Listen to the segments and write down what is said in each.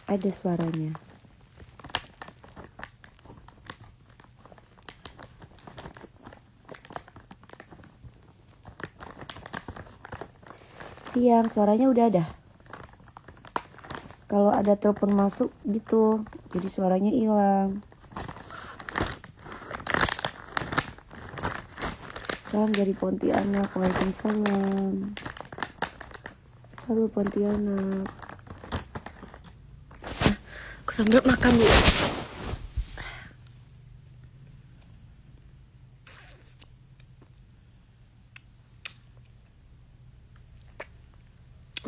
Ada suaranya. Siang suaranya udah ada. Kalau ada telepon masuk gitu, jadi suaranya hilang. Salam dari Pontianak. Waalaikumsalam. Salam Pontianak. Aku sambil makan dulu.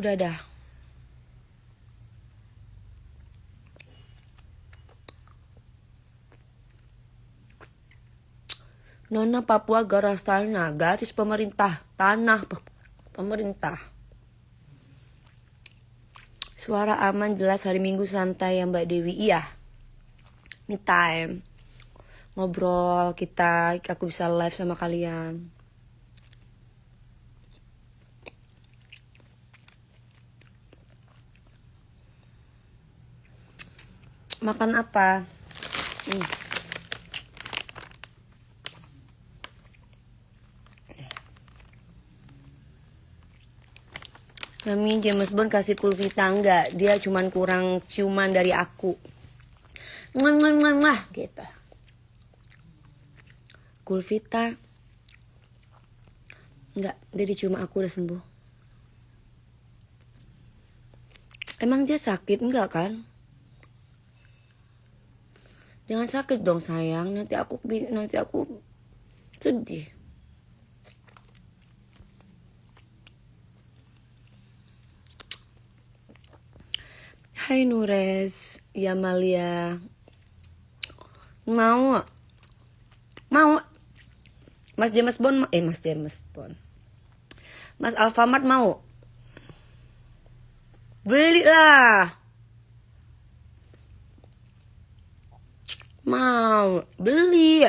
Udah ada. Nona Papua garis tanah, garis pemerintah, tanah pemerintah. Suara aman jelas, hari Minggu santai ya Mbak Dewi. Iya, me time. Ngobrol kita, aku bisa live sama kalian. Makan apa? Kami James Bond kasih Kulvita enggak, dia cuman kurang ciuman dari aku. Mwah gitu. Kulvita enggak, dia dicium aku udah sembuh. Emang dia sakit enggak kan? Jangan sakit dong sayang, nanti aku sedih. Hai Nures, Yamalia. Mau Mas James Bond, Mas Alfamart mau? Belilah. Mau beli.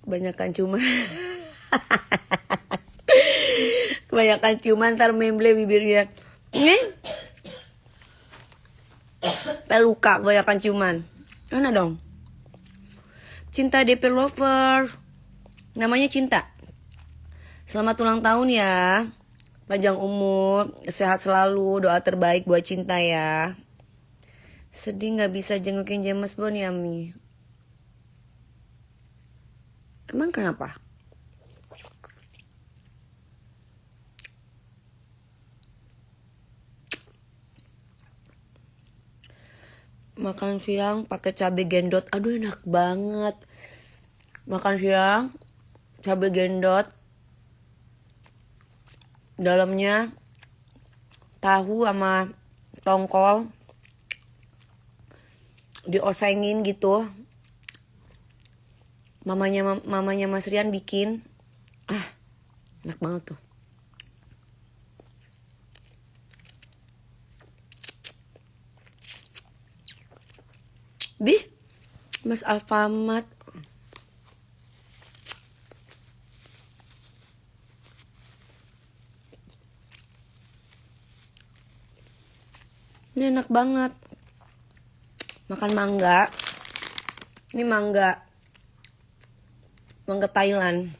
Kebanyakan cuma kebanyakan cuman ntar memble bibirnya. Peluka kebanyakan cuman. Mana dong? Cinta DP Lover. Namanya Cinta. Selamat ulang tahun ya. Panjang umur, sehat selalu, doa terbaik buat Cinta ya. Sedih gak bisa jengukin James Bond ya Mi? Emang kenapa? Makan siang pakai cabai gendot, aduh enak banget. Makan siang cabai gendot, dalamnya tahu sama tongkol diosengin gitu. Mamanya Mas Rian bikin, enak banget tuh. Mas Alfamart. Ini enak banget. Makan mangga. Ini mangga Thailand.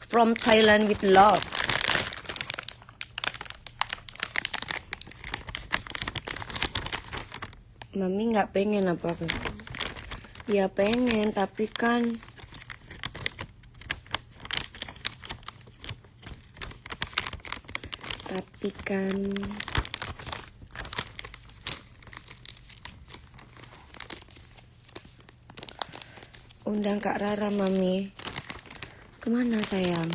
From Thailand with love. Mami nggak pengen apa? Ya pengen, tapi kan undang Kak Rara Mami. Kemana sayang?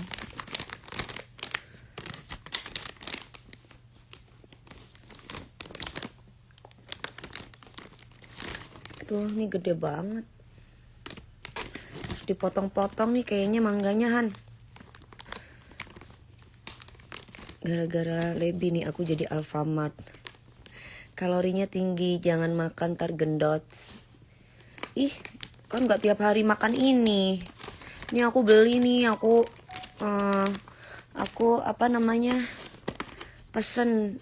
Tuh, ini gede banget. Harus dipotong-potong nih kayaknya mangganya Han. Gara-gara Lebi nih aku jadi Alfamart. Kalorinya tinggi, jangan makan ntar gendot. Ih, kan gak tiap hari makan ini. Ini aku beli nih, aku eh, aku apa namanya pesen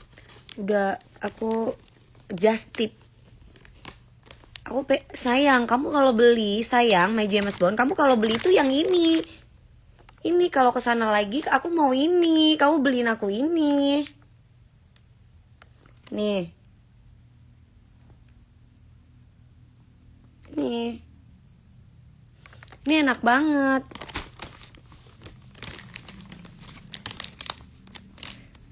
udah aku just tip. Aku sayang kamu kalau beli, sayang My James Bond, kamu kalau beli itu yang ini kalau kesana lagi aku mau ini, kamu beliin aku ini nih ini enak banget.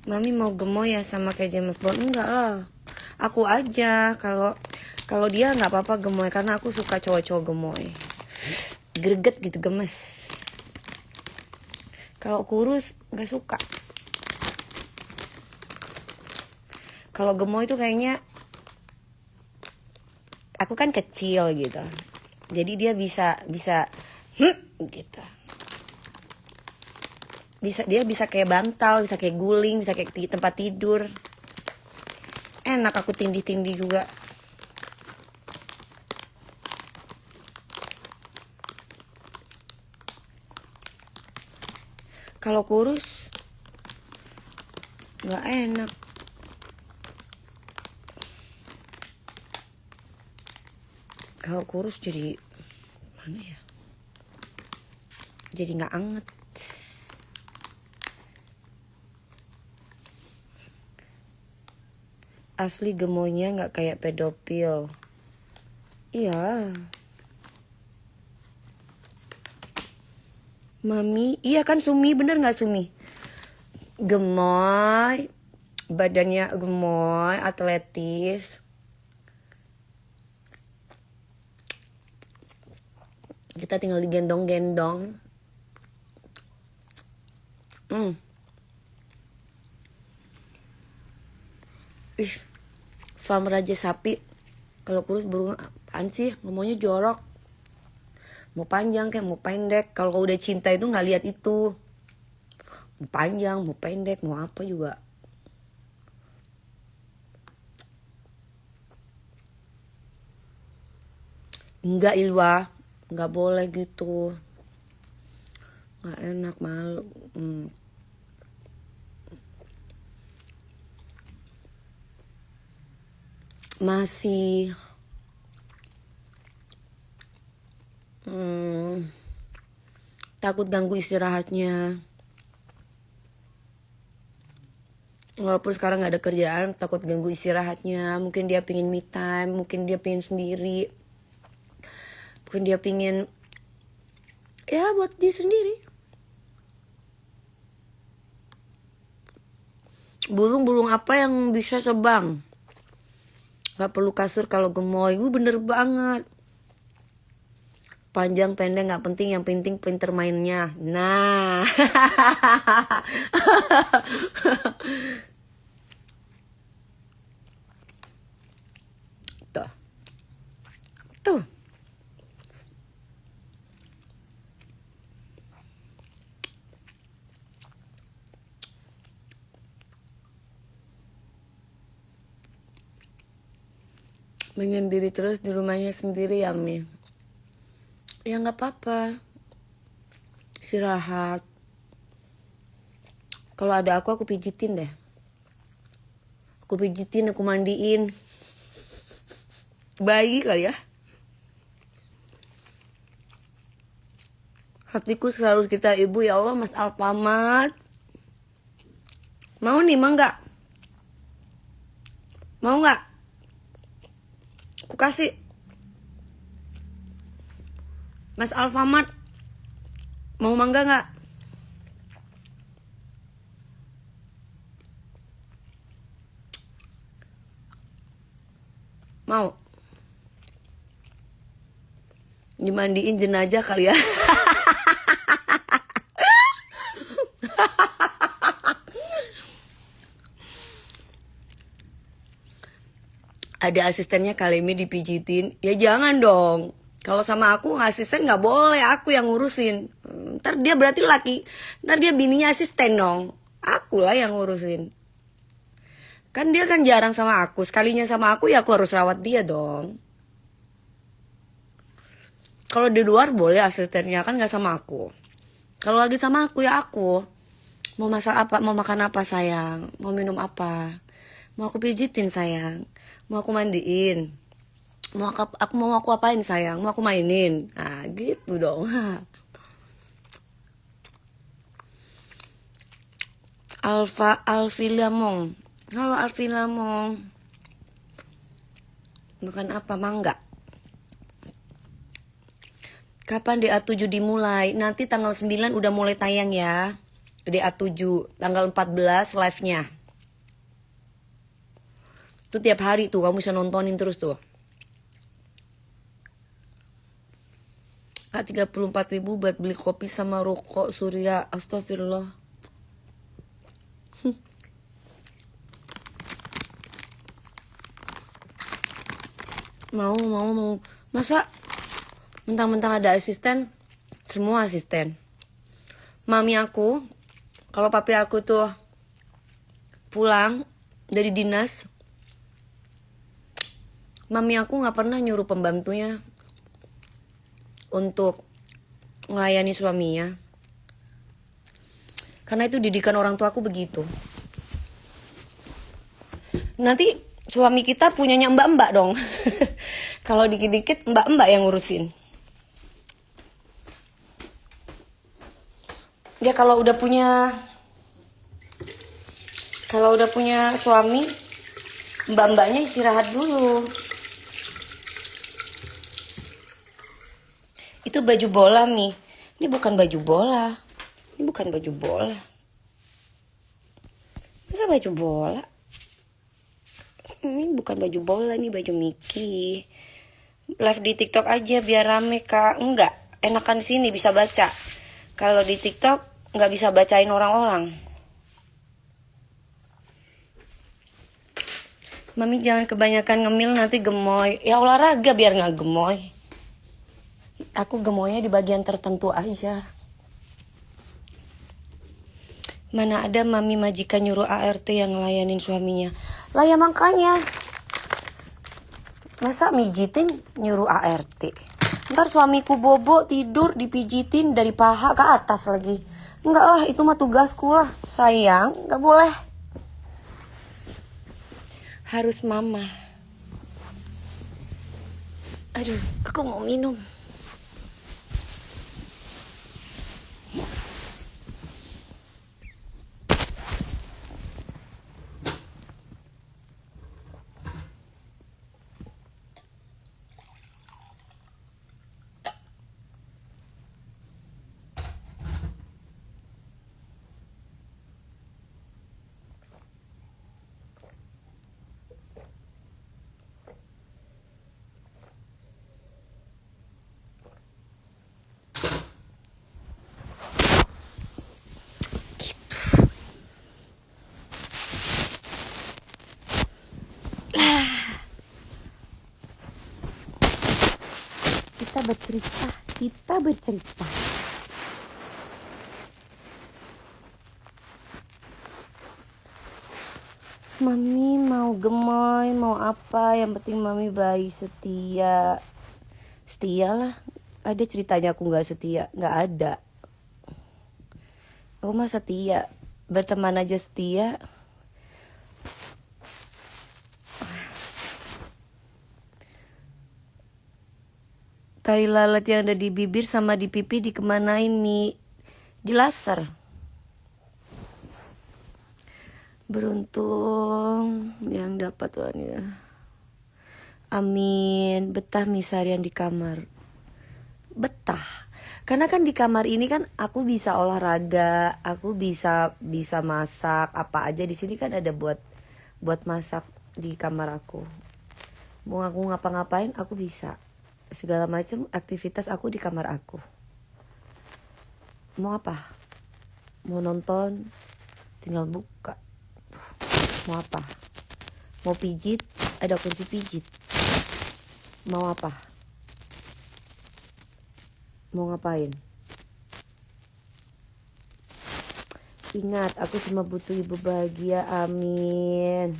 Mami mau gemoy ya sama kayak James Bond? Enggak lah, aku aja. Kalau dia nggak apa-apa gemoy, karena aku suka cowok-cowok gemoy, greget gitu, gemes. Kalau kurus nggak suka. Kalau gemoy tuh kayaknya aku kan kecil gitu, jadi dia bisa gitu. Dia bisa kayak bantal, bisa kayak guling, bisa kayak tempat tidur. Enak aku tindih-tindih juga. Kalau kurus nggak enak. Kalau kurus jadi mana ya? Jadi nggak anget. Asli gemoynya nggak kayak pedofil. Iya. Mami, iya kan Sumi, bener nggak Sumi? Gemoy, badannya gemoy, atletis. Kita tinggal digendong-gendong. Farm Raja Sapi. Kalau kurus burung apaan sih? Ngomongnya jorok. Mau panjang kayak mau pendek. Kalau udah cinta itu nggak lihat itu. Mau panjang, mau pendek, mau apa juga. Enggak Ilwa, nggak boleh gitu. Nggak enak, malu. Masih takut ganggu istirahatnya. Walaupun sekarang gak ada kerjaan, takut ganggu istirahatnya. Mungkin dia pingin me time, mungkin dia pingin sendiri, mungkin dia pingin ya buat dia sendiri. Burung apa yang bisa terbang? Gak perlu kasur kalau gemoy. Bener banget. Panjang pendek gak penting, yang penting pinter mainnya. Nah. Tuh. Menyendiri terus di rumahnya sendiri ya Mi. Ya gak apa-apa, istirahat. Kalau ada aku pijitin deh. Aku pijitin, aku mandiin. Bayi kali ya. Hatiku selalu kita ibu, ya Allah. Mas Alfamart mau nih, mau gak? Mau gak? Aku kasih. Mas Alfamart mau mangga gak? Mau? Dimandiin jenazah kali ya. Ada asistennya kali Mi dipijitin. Ya jangan dong. Kalau sama aku asisten gak boleh, aku yang ngurusin. Ntar dia berarti laki, ntar dia bininya asisten dong. Aku lah yang ngurusin. Kan dia kan jarang sama aku. Sekalinya sama aku ya aku harus rawat dia dong. Kalau di luar boleh asistennya, kan gak sama aku. Kalau lagi sama aku ya aku. Mau masak apa, mau makan apa sayang, mau minum apa, mau aku pijitin sayang, mau aku mandiin, mau aku apain sayang, mau aku mainin. Nah gitu dong. Alfi Lamong. Halo Alfi Lamong. Makan apa? Mangga. Kapan DA7 dimulai? Nanti tanggal 9 udah mulai tayang ya. DA7 tanggal 14 live-nya. Itu tiap hari tuh kamu bisa nontonin terus tuh. Kak 34.000 buat beli kopi sama rokok Surya. Astagfirullah. Mau. Masa mentang-mentang ada asisten, semua asisten. Mami aku, kalau papi aku tuh pulang dari dinas, mami aku gak pernah nyuruh pembantunya untuk melayani suaminya. Karena itu didikan orang tua aku begitu. Nanti suami kita punyanya mbak-mbak dong. Kalau dikit-dikit mbak-mbak yang ngurusin. Ya kalau udah punya suami, mbak-mbaknya istirahat dulu. Itu baju bola Mi. Ini bukan baju bola. Masa baju bola? Ini bukan baju bola, ini baju Mickey. Live di TikTok aja biar rame Kak. Enggak, enakan di sini bisa baca. Kalau di TikTok nggak bisa bacain orang-orang. Mami jangan kebanyakan ngemil nanti gemoy. Ya olahraga biar nggak gemoy. Aku gemoynya di bagian tertentu aja. Mana ada mami majikan nyuruh ART yang ngelayanin suaminya. Lah ya makanya. Masa mijitin nyuruh ART? Ntar suamiku bobo tidur dipijitin dari paha ke atas lagi. Enggak lah, itu mah tugasku lah. Sayang, nggak boleh. Harus mama. Aduh, aku mau minum. Kita bercerita. Mami mau gemoy, mau apa, yang penting mami baik, setia. Setia lah. Ada ceritanya aku gak setia? Gak ada. Aku mah setia. Berteman aja setia. Tai lalat yang ada di bibir sama di pipi dikemanain Mi? Di laser. Beruntung yang dapat wanita. Amin. Betah Mi seharian di kamar. Betah. Karena kan di kamar ini kan aku bisa olahraga, aku bisa masak apa aja. Di sini kan ada buat masak di kamar aku. Mau aku ngapa-ngapain aku bisa. Segala macam aktivitas aku di kamar aku. Mau apa? Mau nonton, tinggal buka. Mau apa? Mau pijit, ada kunci pijit. Mau apa? Mau ngapain? Ingat, aku cuma butuh ibu bahagia, amin.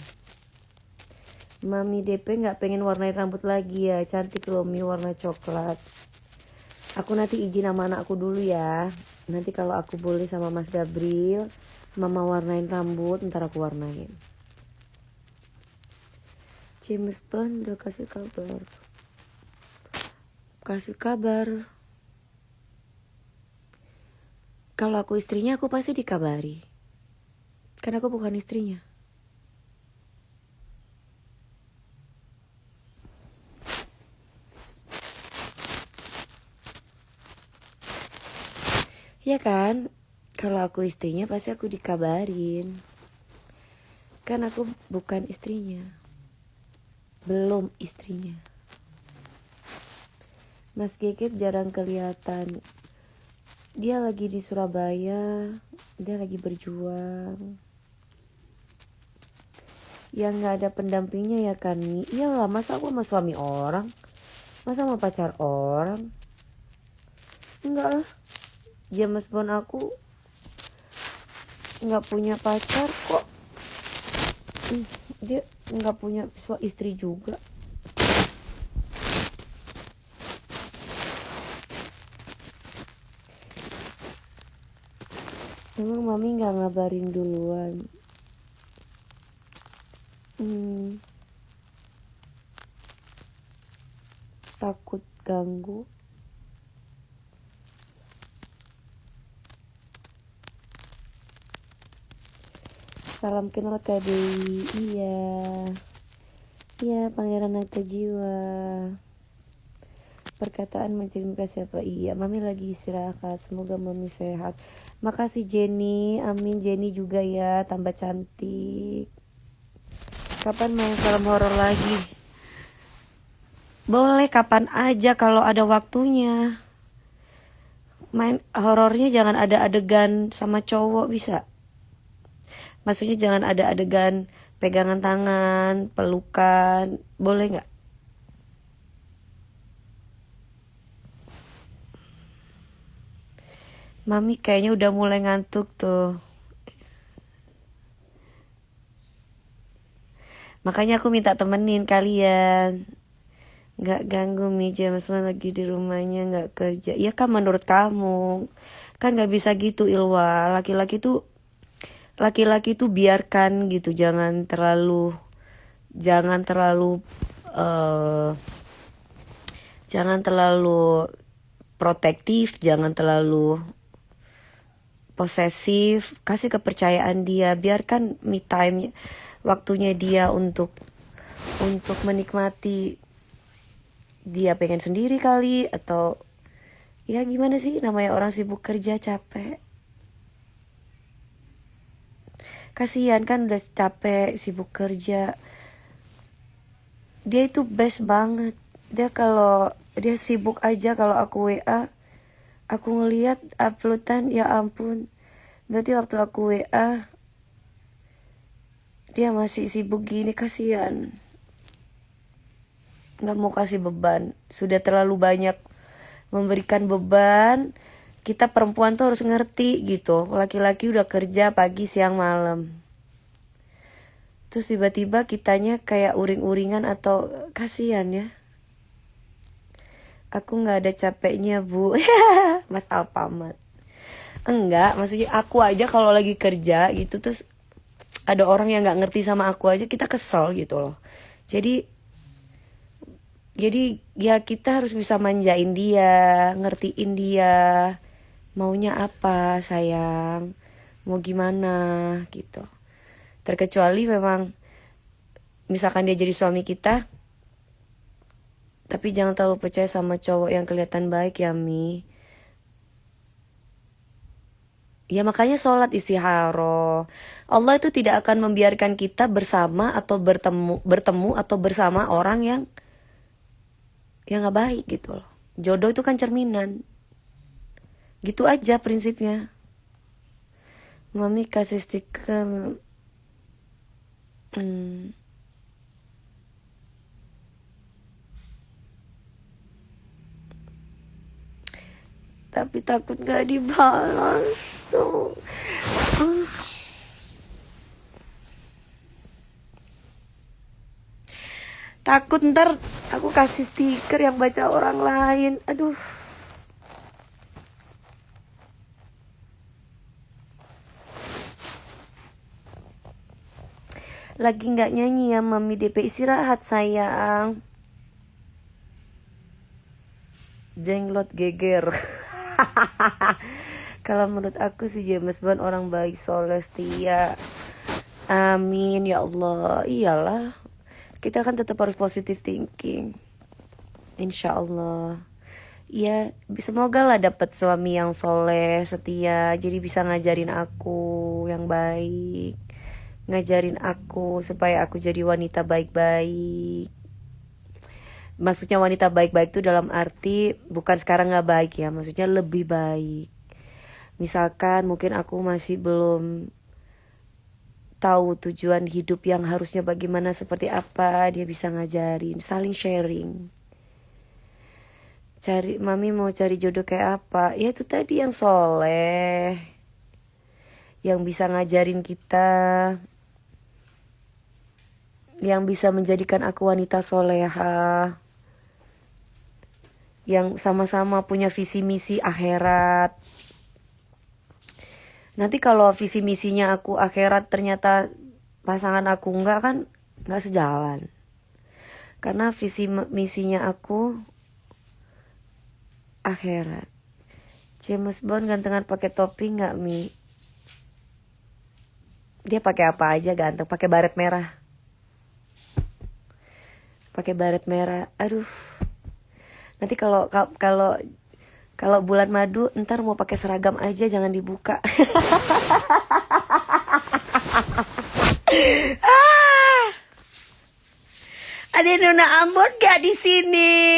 Mami DP gak pengen warnain rambut lagi ya. Cantik loh Mi warna coklat. Aku nanti izin sama anakku dulu ya. Nanti kalau aku boleh sama Mas Gabriel, Mama warnain rambut, ntar aku warnain. James Bond udah kasih kabar. Kasih kabar. Kalau aku istrinya, aku pasti dikabari. Karena aku bukan istrinya. Ya kan? Kalau aku istrinya pasti aku dikabarin. Kan aku bukan istrinya. Belum istrinya. Mas Gekep jarang kelihatan. Dia lagi di Surabaya. Dia lagi berjuang. Yang gak ada pendampingnya ya kan Mi. Iyalah, masa aku sama suami orang? Masa sama pacar orang? Enggak lah. James Bond aku nggak punya pacar kok. Dia nggak punya istri juga. Emang mami nggak ngabarin duluan? Takut ganggu. Salam kenal Kak Dewi. Iya Pangeran Nata Jiwa. Perkataan mencermin ke siapa? Iya, mami lagi istirahat. Semoga mami sehat. Makasih Jenny. Amin. Jenny juga ya, tambah cantik. Kapan main film horor lagi? Boleh kapan aja kalau ada waktunya. Main horornya jangan ada adegan sama cowok, bisa? Maksudnya jangan ada adegan pegangan tangan, pelukan, boleh gak? Mami kayaknya udah mulai ngantuk tuh. Makanya aku minta temenin kalian. Gak ganggu Mi, James lagi di rumahnya gak kerja. Iya kan menurut kamu. Kan gak bisa gitu Ilwa. Laki-laki tuh biarkan gitu, jangan terlalu protektif, jangan terlalu posesif, kasih kepercayaan dia, biarkan me time, waktunya dia untuk menikmati. Dia pengen sendiri kali, atau ya gimana sih, namanya orang sibuk kerja capek. Kasihan kan udah capek sibuk kerja. Dia itu best banget. Dia kalau dia sibuk aja, kalau aku WA, aku ngeliat uploadan, ya ampun. Berarti waktu aku WA dia masih sibuk gini, kasihan. Gak mau kasih beban. Sudah terlalu banyak memberikan beban. Kita perempuan tuh harus ngerti gitu. Laki-laki udah kerja pagi, siang, malam. Terus tiba-tiba kitanya kayak uring-uringan, atau kasihan ya. Aku gak ada capeknya Bu. Mas Alpamat. Enggak, maksudnya aku aja kalau lagi kerja gitu, terus ada orang yang gak ngerti sama aku aja, kita kesel gitu loh. Jadi ya kita harus bisa manjain dia, ngertiin dia maunya apa, sayang, mau gimana gitu. Terkecuali memang misalkan dia jadi suami kita, tapi jangan terlalu percaya sama cowok yang kelihatan baik ya Mi. Ya makanya sholat istiharo. Allah itu tidak akan membiarkan kita bersama atau bertemu atau bersama orang yang gak baik gitu loh. Jodoh itu kan cerminan. Gitu aja prinsipnya. Mami kasih stiker. Tapi takut gak dibalas tuh. Takut ntar aku kasih stiker yang baca orang lain. Aduh. Lagi nggak nyanyi ya Mami DP, istirahat sayang. Jenglot geger. Kalau menurut aku sih James Bond orang baik, soleh, setia. Amin ya Allah. Iyalah, kita kan tetap harus positive thinking. Insya Allah. Ya, semoga lah dapat suami yang soleh, setia, jadi bisa ngajarin aku yang baik, ngajarin aku supaya aku jadi wanita baik-baik. Maksudnya wanita baik-baik itu dalam arti bukan sekarang nggak baik ya, maksudnya lebih baik. Misalkan mungkin aku masih belum tahu tujuan hidup yang harusnya bagaimana, seperti apa, dia bisa ngajarin, saling sharing. Mami mau cari jodoh kayak apa? Ya itu tadi, yang soleh, yang bisa ngajarin kita, yang bisa menjadikan aku wanita soleha, yang sama-sama punya visi misi akhirat. Nanti kalau visi misinya aku akhirat ternyata pasangan aku enggak, kan enggak sejalan. Karena visi misinya aku akhirat. James Bond gantengan pakai topi nggak Mi? Dia pakai apa aja ganteng, pakai baret merah. Pakai baret merah. Aduh. Nanti kalau bulan madu ntar mau pakai seragam aja, jangan dibuka. Ada Nona Ambon gak di sini?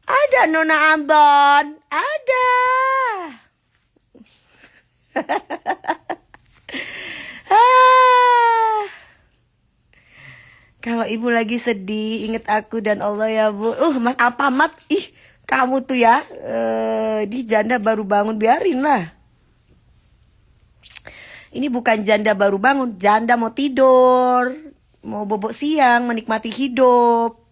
Ada Nona Ambon, ada. Kalau ibu lagi sedih, inget aku dan Allah ya Bu. Mas Alpamat, kamu tuh ya, di janda baru bangun, biarin lah. Ini bukan janda baru bangun, janda mau tidur, mau bobok siang, menikmati hidup.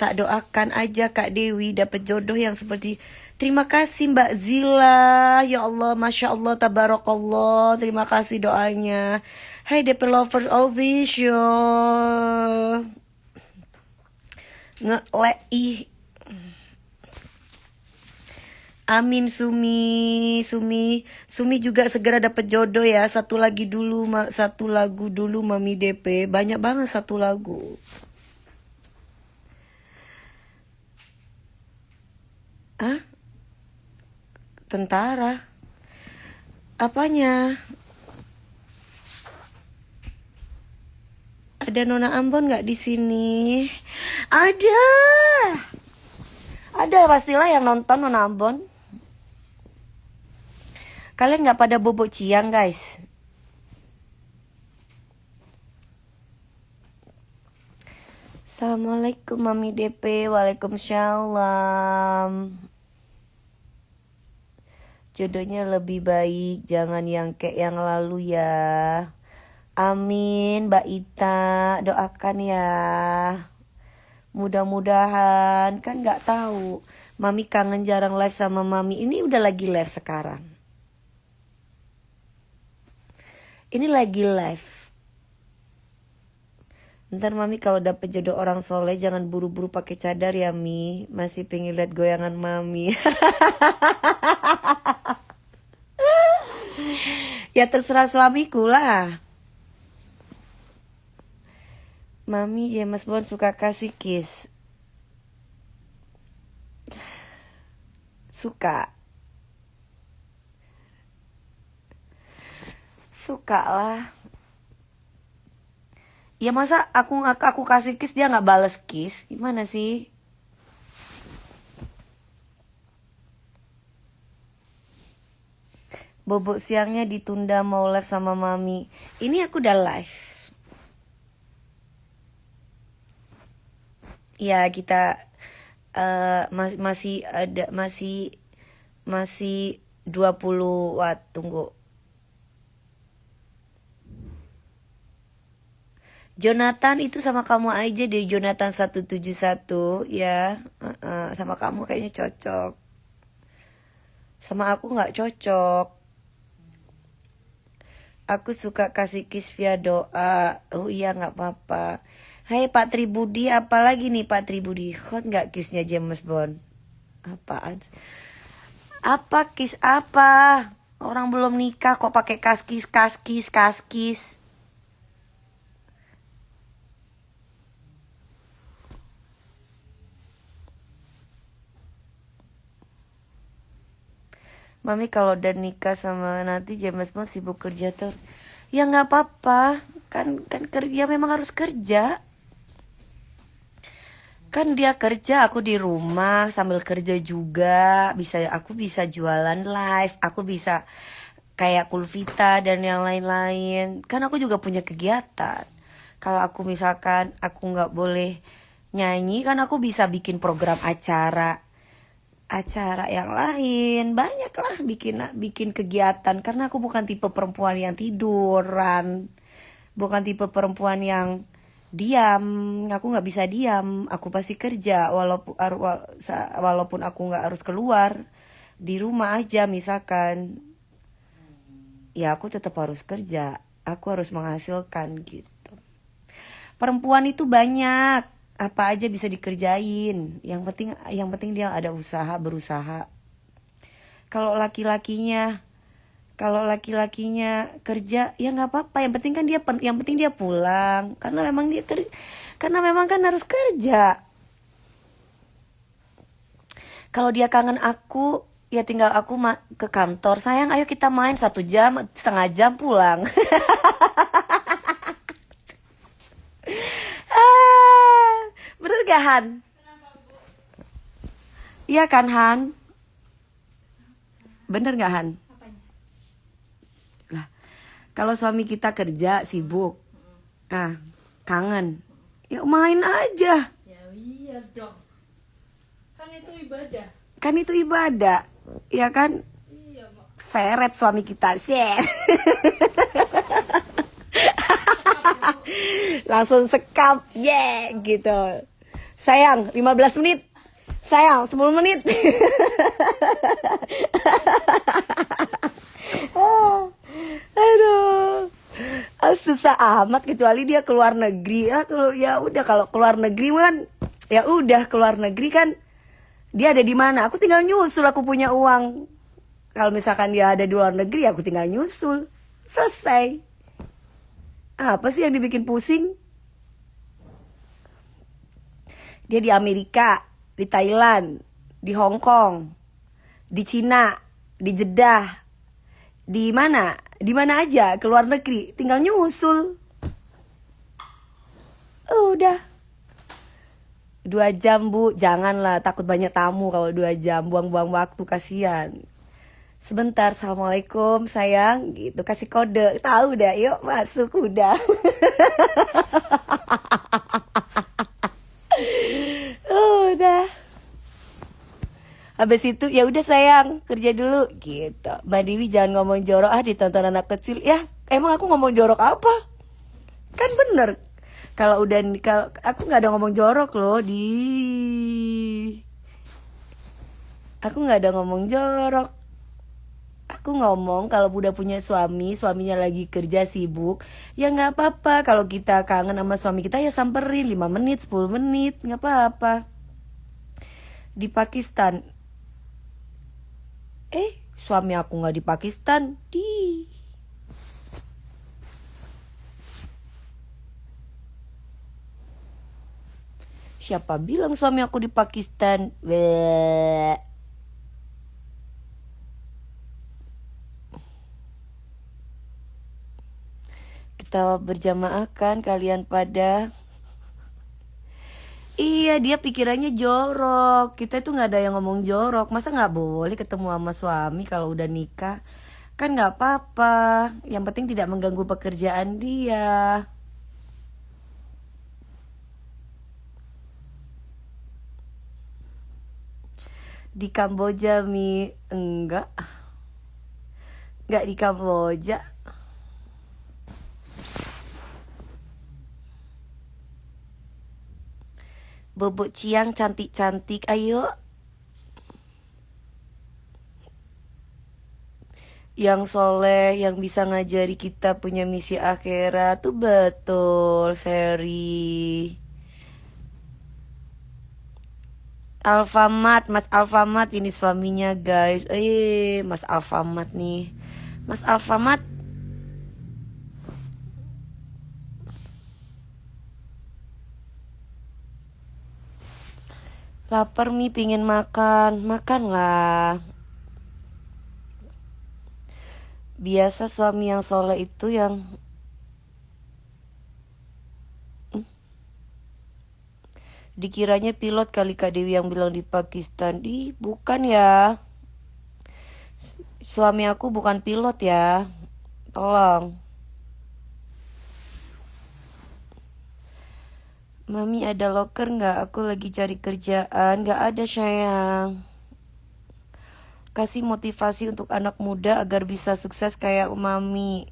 Tak doakan aja Kak Dewi dapat jodoh yang seperti. Terima kasih Mbak Zila. Ya Allah, Masya Allah, Tabarakallah. Terima kasih doanya. Hai DP Lovers Official. Amin Sumi juga segera dapat jodoh ya. Satu lagu dulu Mami DP. Banyak banget satu lagu. Tentara. Apanya? Ada Nona Ambon nggak di sini? Ada pastilah yang nonton Nona Ambon. Kalian nggak pada bobok ciang guys? Assalamualaikum Mami DP. Waalaikumsalam. Jodohnya lebih baik, jangan yang kayak yang lalu ya. Amin Mbak Ita, doakan ya. Mudah-mudahan, kan gak tahu. Mami kangen jarang live sama Mami. Ini udah lagi live sekarang. Ini lagi live. Ntar Mami kalau dapet jodoh orang soleh jangan buru-buru pakai cadar ya Mi. Masih pengen lihat goyangan Mami. Ya terserah suamiku lah. Mami James Bond suka kasih kiss. Suka lah. Ya masa aku kasih kiss dia nggak bales kiss? Gimana sih? Bobok siangnya ditunda, mau live sama Mami. Ini aku udah live. Ya kita masih 20 watt, tunggu. Jonathan itu sama kamu aja deh, Jonathan 171 ya. Sama kamu kayaknya cocok. Sama aku nggak cocok. Aku suka kasih kiss via doa. Oh iya nggak apa-apa. Hai Pak Tribudi, apa lagi nih Pak Tribudi? Hot nggak kissnya James Bond? Apaan? Apa kiss apa? Orang belum nikah kok pakai kaskis kaskis kaskis. Mami kalau udah nikah sama nanti James Bond sibuk kerja terus. Ya nggak apa-apa, kan kerja memang harus kerja. Kan dia kerja, aku di rumah sambil kerja juga. Aku bisa jualan live, aku bisa kayak Kulvita dan yang lain-lain. Kan aku juga punya kegiatan. Kalau aku misalkan aku nggak boleh nyanyi, kan aku bisa bikin program acara yang lain. Banyak lah bikin kegiatan, karena aku bukan tipe perempuan yang tiduran, bukan tipe perempuan yang diam. Aku nggak bisa diam, aku pasti kerja walaupun aku nggak harus keluar, di rumah aja misalkan, ya aku tetap harus kerja, aku harus menghasilkan gitu. Perempuan itu banyak, apa aja bisa dikerjain, yang penting dia ada berusaha. Kalau laki-lakinya kerja, ya nggak apa-apa, yang penting dia pulang, karena memang kan harus kerja. Kalau dia kangen aku, ya tinggal aku ke kantor, sayang ayo kita main 1 jam, setengah jam pulang. Bener gak Han? Iya kan Han? Bener gak Han? Lah, kalau suami kita kerja sibuk, kangen, ya main aja. Ya iya dong. Kan itu ibadah. Kan itu ibadah, ya kan? Iya, Mak. Seret suami kita, langsung sekap, gitu. Sayang, 15 menit. Sayang, 10 menit. Aduh. Susah amat, kecuali dia keluar negeri. Ya udah, kalau keluar negeri kan, ya udah keluar negeri kan, dia ada di mana, aku tinggal nyusul, aku punya uang. Kalau misalkan dia ada di luar negeri, aku tinggal nyusul. Selesai. Apa sih yang dibikin pusing? Dia di Amerika, di Thailand, di Hong Kong, di Cina, di Jeddah, di mana? Di mana aja, keluar negeri, tinggal nyusul. Udah. 2 jam Bu, janganlah, takut banyak tamu kalau 2 jam, buang-buang waktu, kasihan. Sebentar, assalamualaikum sayang, gitu, kasih kode, tahu dah, yuk masuk udah. Udah. Habis itu ya udah sayang, kerja dulu gitu. Mbak Dewi jangan ngomong jorok ditonton anak kecil. Ya, emang aku ngomong jorok apa? Kan bener. Kalau aku nggak ada ngomong jorok loh di. Aku nggak ada ngomong jorok. Aku ngomong kalau udah punya suami, suaminya lagi kerja sibuk, ya nggak apa-apa. Kalau kita kangen sama suami kita, ya samperin 5 menit, 10 menit, nggak apa-apa. Di Pakistan, suami aku nggak di Pakistan, siapa bilang suami aku di Pakistan? Bleh. Kita berjamaah kan kalian pada. Iya, dia pikirannya jorok. Kita itu nggak ada yang ngomong jorok. Masa nggak boleh ketemu sama suami kalau udah nikah? Kan nggak apa-apa. Yang penting tidak mengganggu pekerjaan dia. Di Kamboja enggak di Kamboja. Bobok Ciang cantik-cantik, ayo. yang soleh, yang bisa ngajari kita punya misi akhirat. Tuh betul, Seri. Alfamart, Mas Alfamart ini suaminya guys. Mas Alfamart nih. Mas Alfamart. Lapar Mi, pingin makan. Makan lah. Biasa suami yang soleh itu yang dikiranya pilot kali Kak Dewi yang bilang di Pakistan. Ih, bukan ya. Suami aku bukan pilot ya. Tolong. Mami ada loker nggak? Aku lagi cari kerjaan. Nggak ada sayang. Kasih motivasi untuk anak muda agar bisa sukses kayak Mami.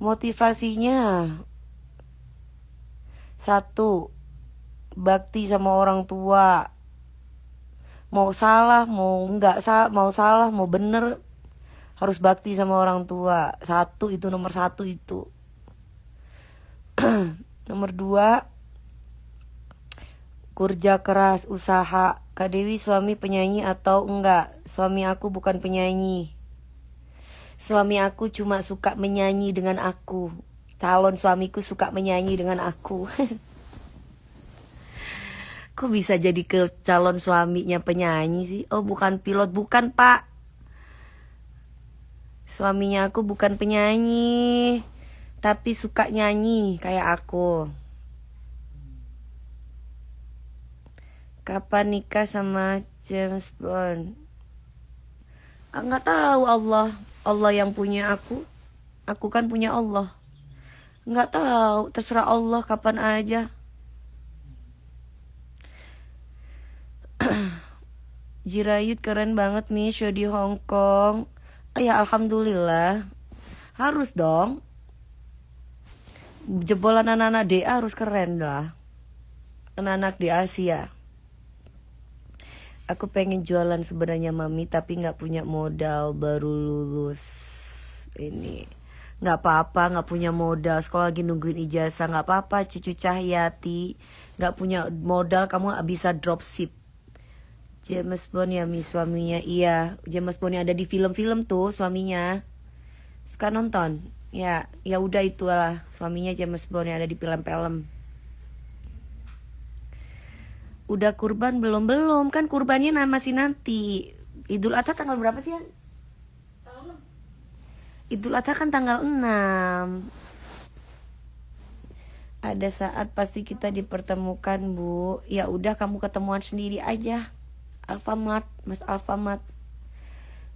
Motivasinya 1, bakti sama orang tua. Mau salah, mau nggak mau salah, mau bener, harus bakti sama orang tua. 1 itu, nomor 1 itu. Nomor 2, kerja keras, usaha. Kak Dewi suami penyanyi atau enggak? Suami aku bukan penyanyi. Suami aku cuma suka menyanyi dengan aku. Calon suamiku suka menyanyi dengan aku. Kok bisa jadi ke calon suaminya penyanyi sih? Oh, bukan pilot, bukan Pak. Suaminya aku bukan penyanyi, tapi suka nyanyi kayak aku. Kapan nikah sama James Bond? Nggak tahu, Allah yang punya aku kan punya Allah. Nggak tahu, terserah Allah kapan aja. Jirayut keren banget nih show di Hong Kong. Ya alhamdulillah. Harus dong. Jebolan anak-anak DA harus keren lah. Anak-anak di Asia. Aku pengen jualan sebenarnya Mami, tapi nggak punya modal, baru lulus. Ini nggak apa-apa, nggak punya modal. Sekolah lagi nungguin ijazah, nggak apa-apa. Cucu Cahyati nggak punya modal, kamu bisa dropship. James Bond ya Mi suaminya. Iya, James Bond yang ada di film-film tuh suaminya. Suka nonton. Ya udah itulah suaminya James Bond yang ada di film-film. Udah kurban belum? Belum, kan kurbannya masih nanti. Idul Adha tanggal berapa sih ya? Tanggal 6. Idul Adha kan tanggal 6. Ada saat pasti kita dipertemukan, Bu. Ya udah kamu ketemuan sendiri aja. Alfamart, Mas Alfamart.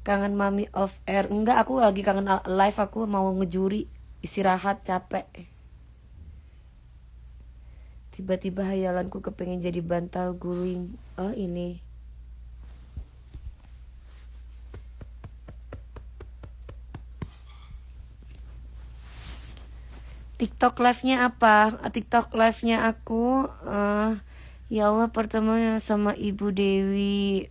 Kangen Mami off air. Enggak, aku lagi kangen live, aku mau ngejuri. Istirahat, capek. Tiba-tiba hayalanku kepengen jadi bantal guling. Oh ini. TikTok live-nya apa? TikTok live-nya aku ya Allah pertemuan sama Ibu Dewi.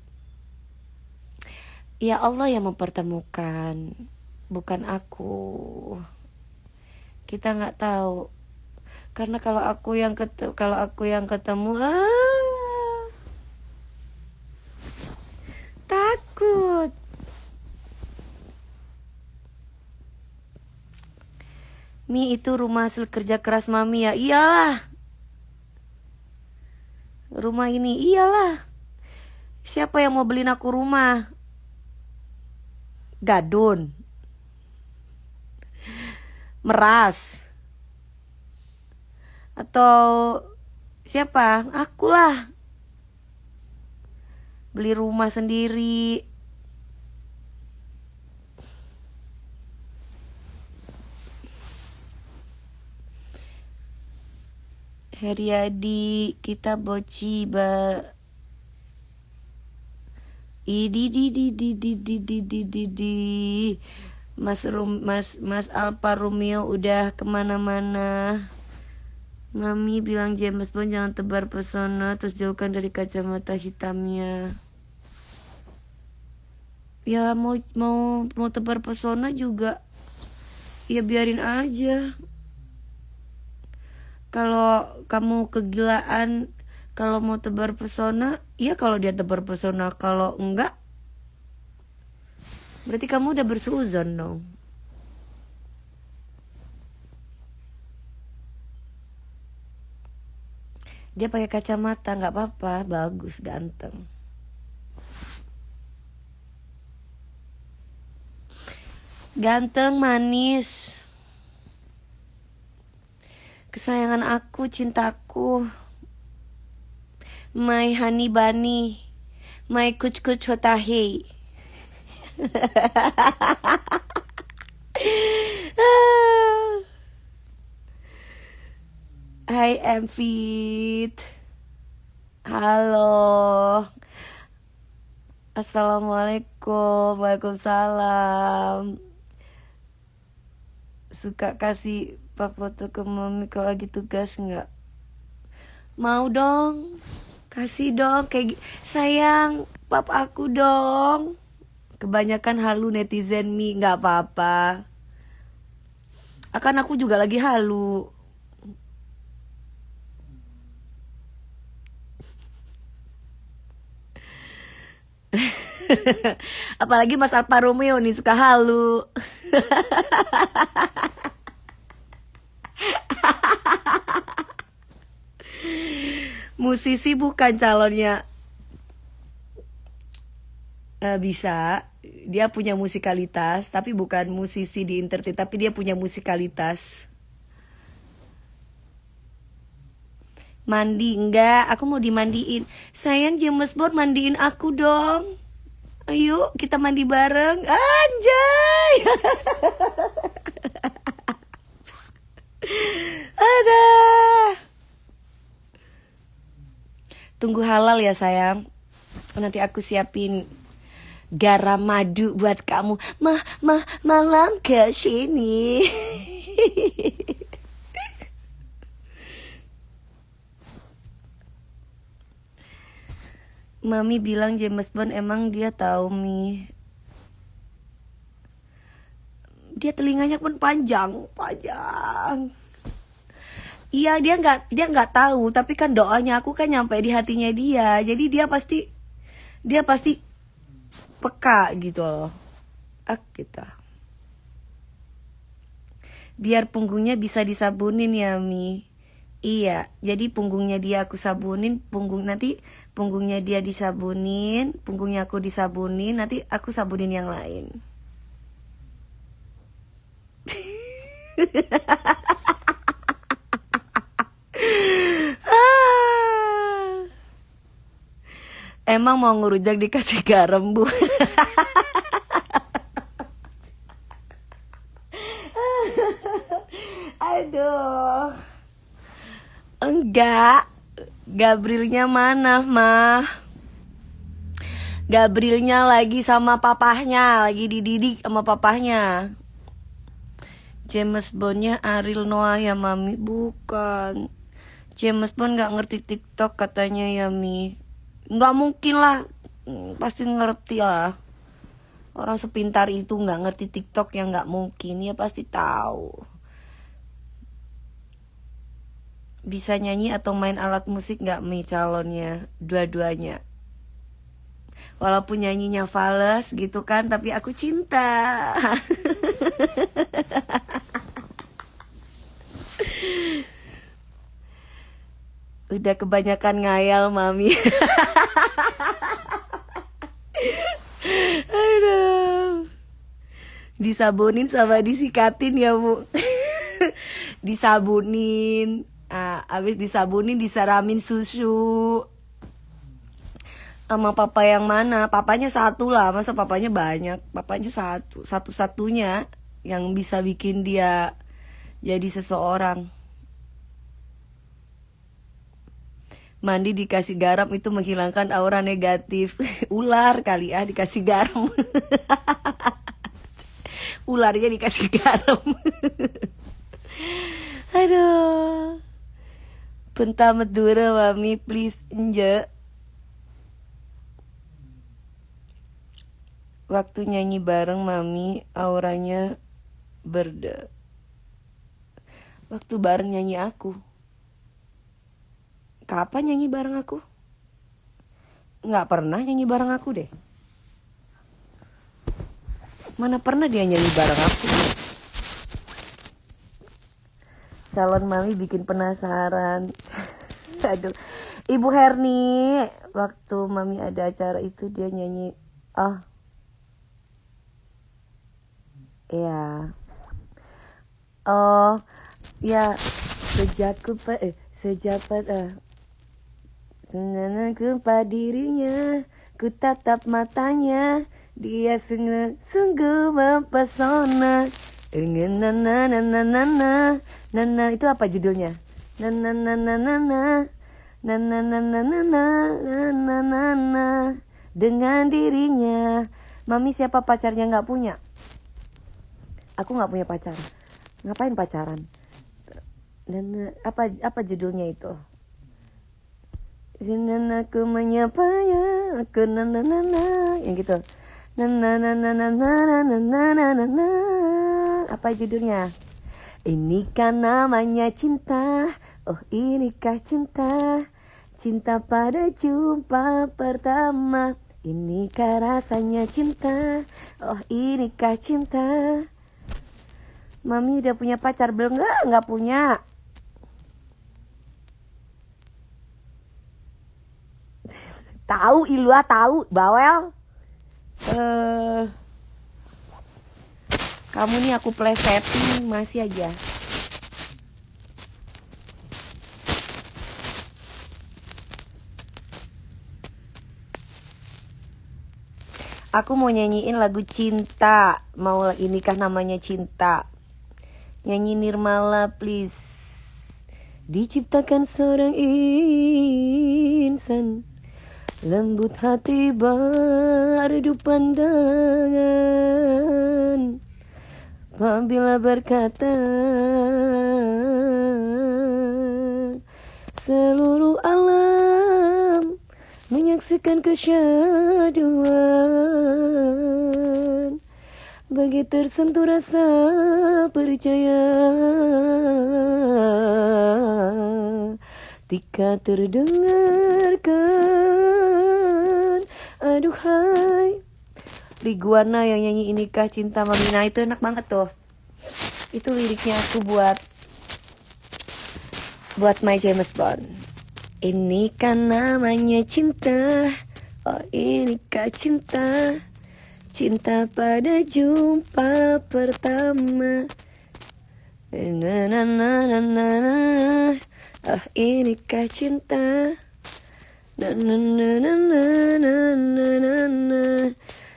Ya Allah yang mempertemukan, bukan aku. Kita nggak tahu. Karena kalau aku yang ketemu takut. Mi, itu rumah hasil kerja keras Mami ya? Iyalah. Rumah ini iyalah. Siapa yang mau beliin aku rumah? Gadun. Meras. Atau siapa? Akulah. Beli rumah sendiri. Heriadi, kita boci Mas Alfa Romeo udah kemana-mana. Mami bilang James Bond jangan tebar pesona, terus jauhkan dari kacamata hitamnya. Ya mau tebar pesona juga ya biarin aja. Kalau kamu kegilaan, kalau mau tebar pesona, ya kalau dia tebar pesona, kalau enggak berarti kamu udah bersuuzon dong. Dia pakai kacamata, nggak apa-apa, bagus, ganteng. Ganteng, manis. Kesayangan aku, cintaku. My honey bunny. My kuch hotahe. I am fit. Halo. Assalamualaikum. Waalaikumsalam. Suka kasih foto ke mami kalau lagi tugas nggak? Mau dong. Kasih dong. Kayak sayang, pap aku dong. Kebanyakan halu netizen mi, nggak apa-apa. Akan aku juga lagi halu. Apalagi Mas Alfa Romeo nih suka halu. Musisi bukan calonnya. Bisa. Dia punya musikalitas, tapi bukan musisi di entertain, tapi dia punya musikalitas. Mandi enggak, aku mau dimandiin. Sayang, James Bond mandiin aku dong. Ayo kita mandi bareng. Anjay. Ada. Tunggu halal ya sayang. Nanti aku siapin garam madu buat kamu. Malam ke sini. Mami bilang James Bond, emang dia tahu mi. Dia telinganya pun panjang. Iya, dia nggak tahu, tapi kan doanya aku kan nyampe di hatinya dia. Jadi dia pasti peka gitu loh. Gitu. Biar punggungnya bisa disabunin ya mi. Iya, jadi punggungnya dia aku sabunin, nanti punggungnya dia disabunin, punggungnya aku disabunin, nanti aku sabunin yang lain. Emang mau ngerujak dikasih garam, Bu? Aduh. Enggak. Gabrilnya mana, mah? Gabrilnya lagi sama papahnya, lagi dididik sama papahnya. James Bondnya Ariel Noah ya mami, bukan. James Bond nggak ngerti TikTok katanya ya mi. Nggak mungkin lah, pasti ngerti lah. Orang sepintar itu nggak ngerti TikTok yang nggak mungkin, ya pasti tahu. Bisa nyanyi atau main alat musik nggak mi calonnya? Dua-duanya. Walaupun nyanyinya fales gitu kan, tapi aku cinta. Udah kebanyakan ngayal mami. Aduh. Disabunin sama disikatin ya bu. Disabunin, abis disabunin disaramin susu. Sama papa yang mana? Papanya satu lah, masa papanya banyak? Papanya satu-satunya yang bisa bikin dia jadi seseorang. Mandi dikasih garam itu menghilangkan aura negatif. Ular kali ya dikasih garam. Ularnya dikasih garam. Aduh. Penta Madura mami please enje. Waktu nyanyi bareng mami auranya berde. Waktu bareng nyanyi aku. Kapan nyanyi bareng aku? Nggak pernah nyanyi bareng aku deh. Mana pernah dia nyanyi bareng aku. Calon mami bikin penasaran. Aduh. Ibu Herni, waktu mami ada acara itu dia nyanyi. Oh. Iya. Oh, ya sejak senangku pada dirinya, ku tatap matanya, dia sungguh mempesona. Nana itu apa judulnya? Nana dengan dirinya. Mami siapa pacarnya nggak punya? Aku nggak punya pacar. Ngapain pacaran? Dan apa judulnya itu? Nana aku menyapanya, aku nana yang gitu. Nana apa judulnya? Ini kan namanya cinta. Oh inikah cinta? Cinta pada jumpa pertama. Inikah rasanya cinta? Oh inikah cinta? Mami udah punya pacar belum? Nggak punya. Tahu Ilua, tahu bawel. Kamu nih aku plesetin masih aja. Aku mau nyanyiin lagu cinta. Mau inikah namanya cinta. Nyanyi Nirmala please. Diciptakan seorang insan, lembut hati berdu pandangan, apabila berkata seluruh alam menyaksikan kesyahduan, bagi tersentuh rasa percaya, tika terdengarkan aduhai. Riguana yang nyanyi inikah cinta Mamina itu enak banget tuh. Itu liriknya aku buat My James Bond. Ini kan namanya cinta. Oh inikah cinta? Cinta pada jumpa pertama. Oh inikah cinta?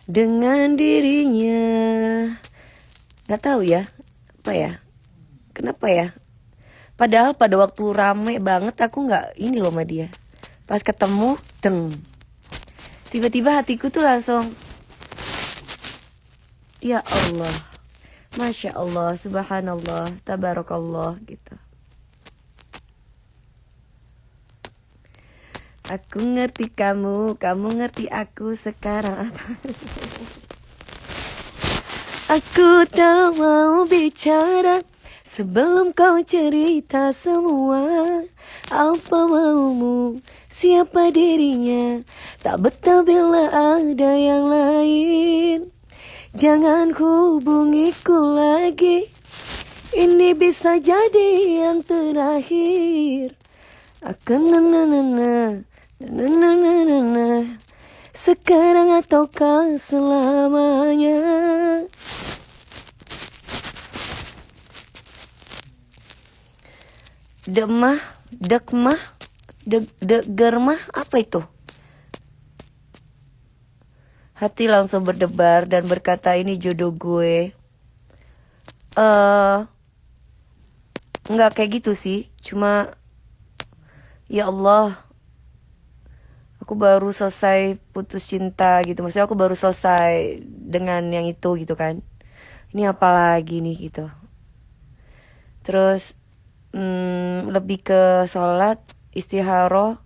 Dengan dirinya. Gak tahu ya, apa ya? Kenapa ya? Padahal pada waktu rame banget aku gak ini loh sama dia. Pas ketemu, tiba-tiba hatiku tuh langsung, ya Allah, Masya Allah, Subhanallah, Tabarakallah gitu. Aku ngerti kamu ngerti aku sekarang. Aku tak mau bicara sebelum kau cerita semua. Apa maumu, siapa dirinya, tak betah bila ada yang lain. Jangan hubungiku lagi, ini bisa jadi yang terakhir. Aku sekarang ataukah selamanya. Degermah, apa itu? Hati langsung berdebar dan berkata ini jodoh gue. Enggak kayak gitu sih, cuma ya Allah, aku baru selesai putus cinta gitu. Maksudnya aku baru selesai dengan yang itu gitu kan. Ini apa lagi nih gitu. Terus lebih ke sholat, istikharah,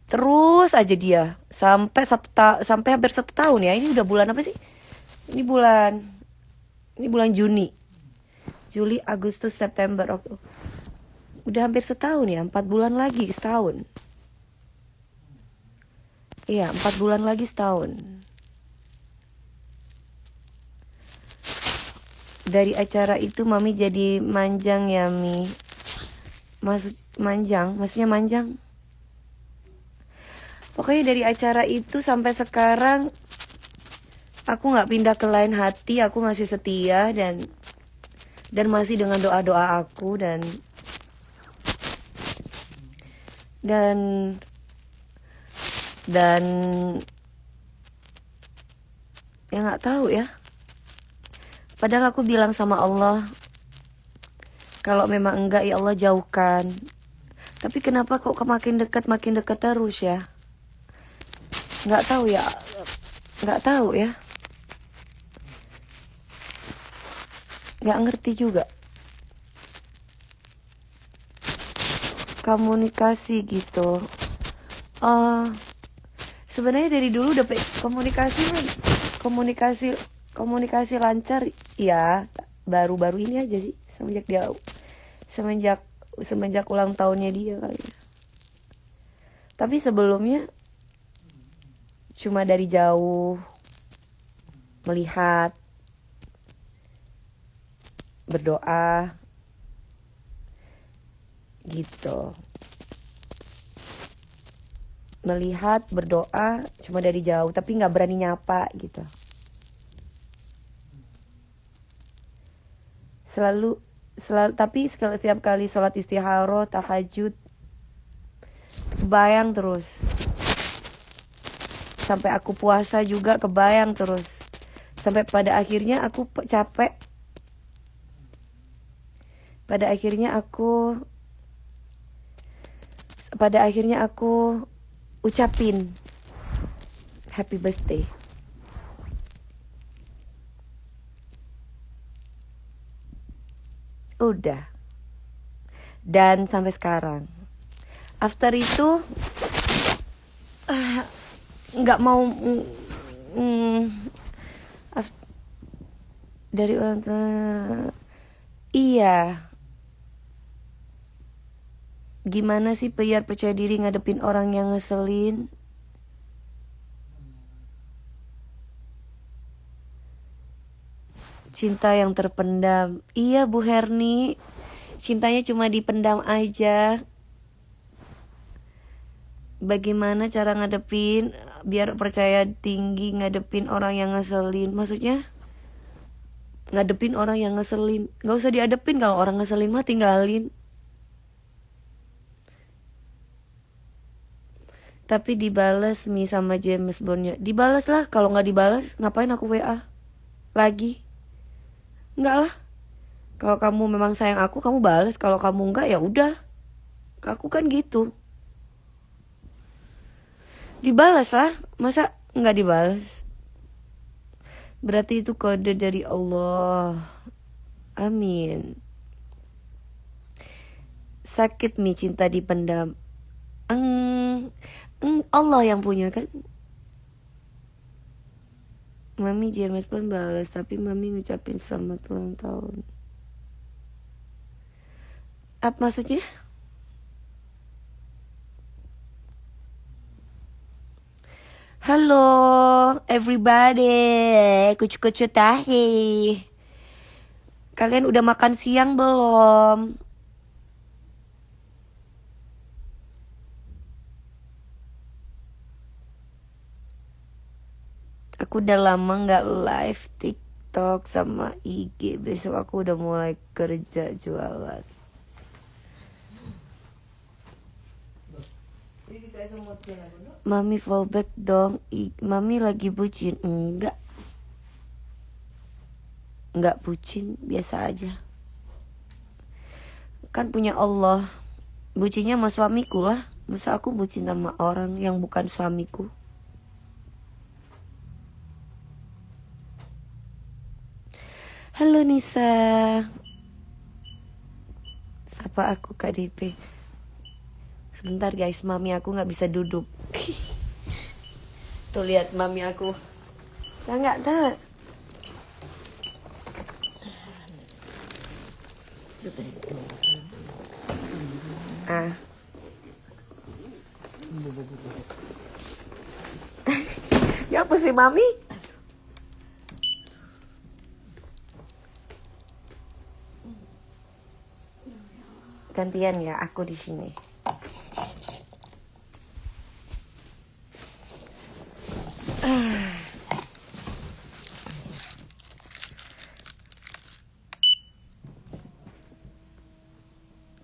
Terus aja dia sampai sampai hampir 1 tahun ya. Ini udah bulan apa sih? Ini bulan Juni. Juli, Agustus, September, Oktober. Udah hampir setahun ya, 4 bulan lagi setahun. Iya, 4 bulan lagi setahun. Dari acara itu Mami jadi manjang ya Mi. Maksudnya manjang. Pokoknya dari acara itu sampai sekarang aku gak pindah ke lain hati. Aku masih setia dan masih dengan doa-doa aku dan ya gak tahu ya. Padahal aku bilang sama Allah, kalau memang enggak ya Allah jauhkan. Tapi kenapa kok makin dekat terus ya? Nggak tahu ya. Nggak ngerti juga. Komunikasi gitu. Sebenarnya dari dulu udah komunikasi lancar ya, baru-baru ini aja sih, semenjak ulang tahunnya dia kali ya. Tapi sebelumnya cuma dari jauh melihat, berdoa gitu. Melihat, berdoa cuma dari jauh, tapi nggak berani nyapa gitu. Tapi setiap kali sholat istikharah, tahajud, kebayang terus. Sampai aku puasa juga kebayang terus. Sampai pada akhirnya aku capek. Pada akhirnya aku ucapin happy birthday. Udah. Dan sampai sekarang. After itu nggak mau dari orang tua. Iya. Gimana sih biar percaya diri ngadepin orang yang ngeselin? Cinta yang terpendam. Iya Bu Herni, cintanya cuma dipendam aja. Bagaimana cara ngadepin biar percaya tinggi ngadepin orang yang ngeselin? Maksudnya ngadepin orang yang ngeselin, gak usah diadepin. Kalau orang ngeselin mah tinggalin. Tapi dibalas Mi sama James Bondnya. Dibalas lah, kalau gak dibalas ngapain aku WA lagi? Enggak lah. Kalau kamu memang sayang aku, kamu balas. Kalau kamu enggak ya udah. Aku kan gitu. Dibalas lah, masa enggak dibalas? Berarti itu kode dari Allah. Amin. Sakit Mi cinta dipendam. Allah yang punya kan. Mami James pun balas, tapi Mami ngucapin selamat ulang tahun. Apa maksudnya? Halo everybody, kucu-kucu tahi. Kalian udah makan siang belum? Aku udah lama gak live TikTok sama IG. Besok aku udah mulai kerja jualan. Mami fallback dong. Mami lagi bucin. Enggak bucin, biasa aja. Kan punya Allah. Bucinnya sama suamiku lah. Masa aku bucin sama orang yang bukan suamiku? Halo Nisa. Sapa aku Kak DP. Bentar guys, mami aku nggak bisa duduk. Tuh lihat mami aku. Saya nggak tahu. Ah. Ya apa sih mami? Gantian ya aku di sini.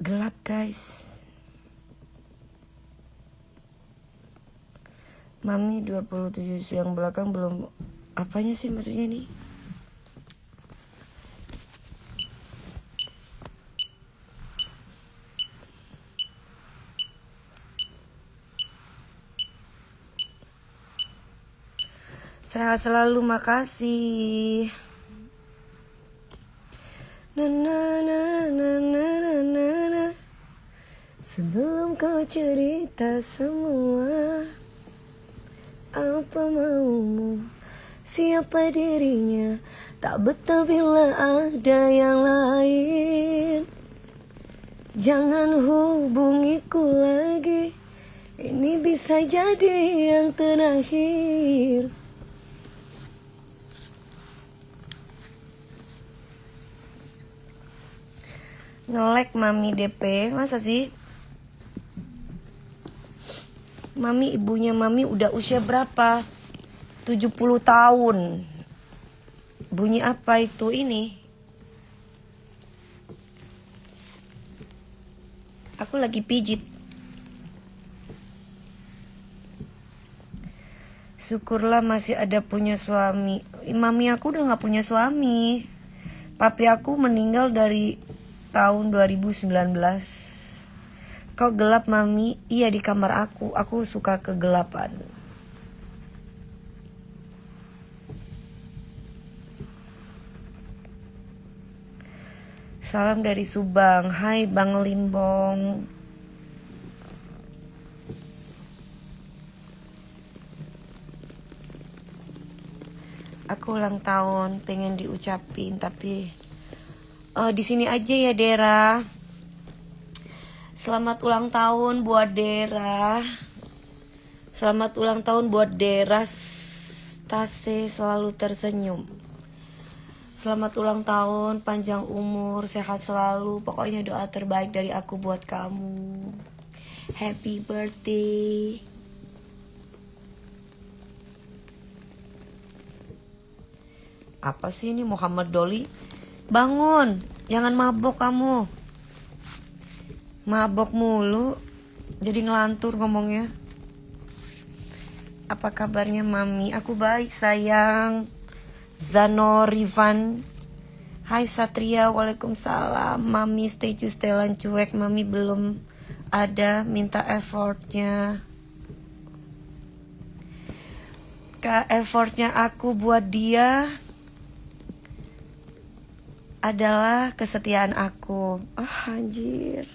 Gelap guys. Mami 27 siang belakang belum. Apanya sih maksudnya nih? Sehat selalu, makasih. Na na na na na na na na. Sebelum kau cerita semua, apa maumu? Siapa dirinya? Tak betah bila ada yang lain. Jangan hubungiku lagi. Ini bisa jadi yang terakhir. Nge-lag mami DP, masa sih? Mami, ibunya mami udah usia berapa? 70 tahun. Bunyi apa itu ini? Aku lagi pijit. Syukurlah masih ada punya suami. Mami aku udah gak punya suami. Papi aku meninggal dari tahun 2019. Kau gelap mami? Iya, di kamar aku. Aku suka kegelapan. Salam dari Subang. Hai Bang Limbong. Aku ulang tahun, pengen diucapin tapi di sini aja ya Dera. Selamat ulang tahun buat Dera. Selamat ulang tahun buat Dera. Tase selalu tersenyum. Selamat ulang tahun, panjang umur, sehat selalu. Pokoknya doa terbaik dari aku buat kamu. Happy birthday. Apa sih ini Muhammad Doli? Bangun, jangan mabok kamu. Mabok mulu, jadi ngelantur ngomongnya. Apa kabarnya mami? Aku baik sayang. Zano Rivan. Hai Satria, waalaikumsalam. Mami stay setelan cuek. Mami belum ada, minta effortnya. Effortnya aku buat dia adalah kesetiaan aku. Anjir.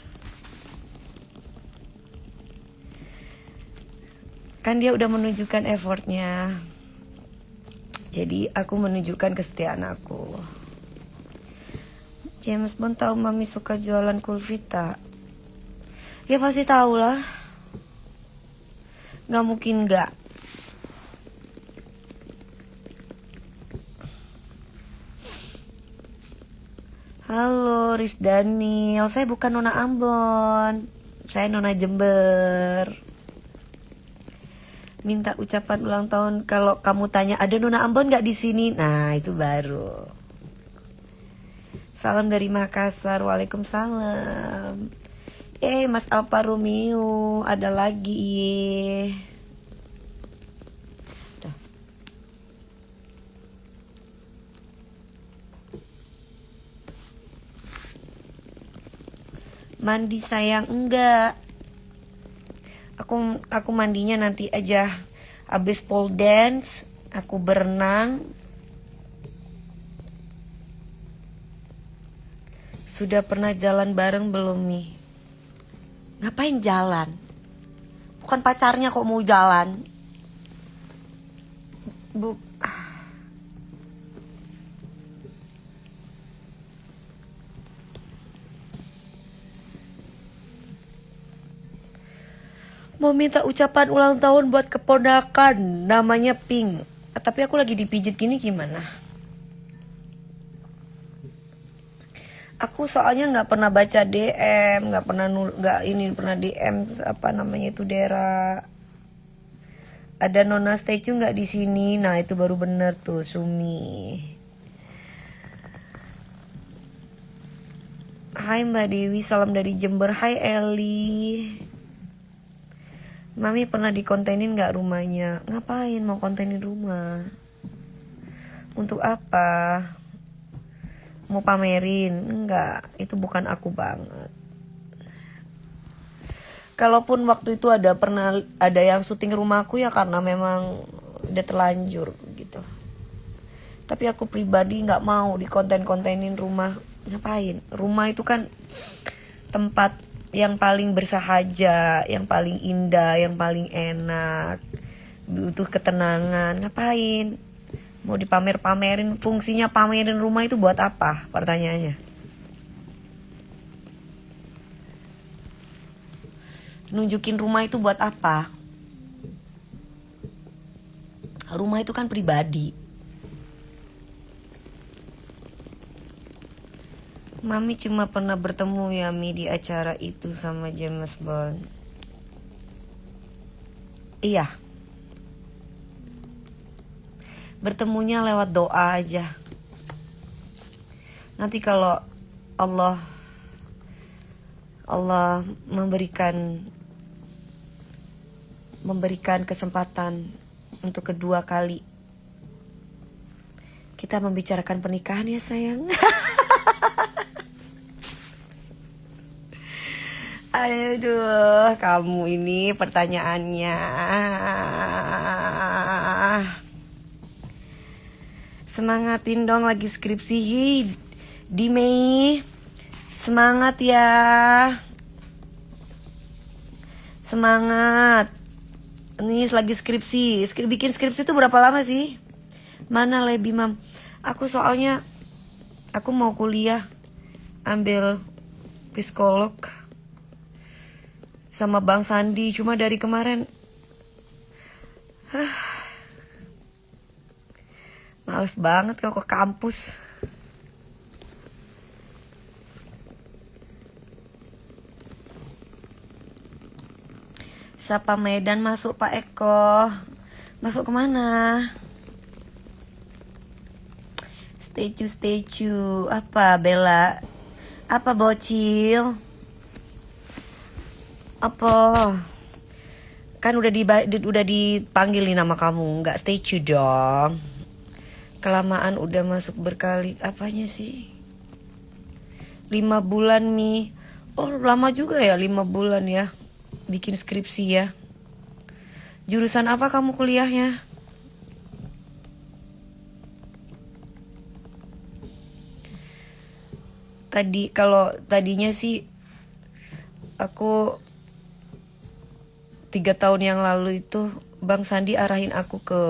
Kan dia udah menunjukkan effortnya. Jadi aku menunjukkan kesetiaan aku. James Bond tahu mami suka jualan kulvita. Ya pasti tahu lah. Gak mungkin gak. Halo Riz Daniel. Saya bukan Nona Ambon. Saya Nona Jember. Minta ucapan ulang tahun. Kalau kamu tanya ada Nona Ambon gak di sini? Nah itu baru. Salam dari Makassar. Waalaikumsalam. Mas Alfa Romeo ada lagi. Tuh. Mandi sayang, enggak. Aku mandinya nanti aja. Abis pole dance, aku berenang. Sudah pernah jalan bareng belum nih? Ngapain jalan? Bukan pacarnya kok mau jalan. Mau minta ucapan ulang tahun buat keponakan, namanya Pink. Tapi aku lagi dipijit gini gimana? Aku soalnya nggak pernah baca DM, nggak pernah DM apa namanya itu Dera. Ada Nona Statue nggak di sini? Nah itu baru bener tuh Sumi. Hai Mbak Dewi, salam dari Jember. Hai Eli. Mami pernah dikontenin nggak rumahnya? Ngapain mau kontenin rumah? Untuk apa? Mau pamerin? Enggak, itu bukan aku banget. Kalaupun waktu itu pernah ada yang syuting rumahku ya karena memang udah terlanjur gitu. Tapi aku pribadi nggak mau dikonten-kontenin rumah. Ngapain? Rumah itu kan tempat yang paling bersahaja, yang paling indah, yang paling enak, butuh ketenangan. Ngapain? Mau dipamer-pamerin? Fungsinya pamerin rumah itu buat apa? Pertanyaannya. Nunjukin rumah itu buat apa? Rumah itu kan pribadi. Mami cuma pernah bertemu ya Mi di acara itu sama James Bond. Iya. Bertemunya lewat doa aja. Nanti kalau Allah memberikan kesempatan untuk kedua kali kita membicarakan pernikahan ya sayang. Aduh, kamu ini pertanyaannya. Semangatin dong lagi skripsi di Mei. Semangat ya. Semangat. Ini lagi skripsi. Bikin skripsi itu berapa lama sih? Mana Lebi Mam? Aku soalnya aku mau kuliah ambil psikolog sama Bang Sandi, cuma dari kemarin males banget kalau ke kampus. Sapa Medan masuk Pak Eko. Masuk kemana? Statue. Apa Bella? Apa bocil? Apa? Kan udah dipanggil nih nama kamu. Nggak statue dong. Kelamaan udah masuk berkali. Apanya sih? 5 bulan Mi. Oh lama juga ya 5 bulan ya. Bikin skripsi ya. Jurusan apa kamu kuliahnya? Tadinya sih aku 3 tahun yang lalu itu Bang Sandi arahin aku ke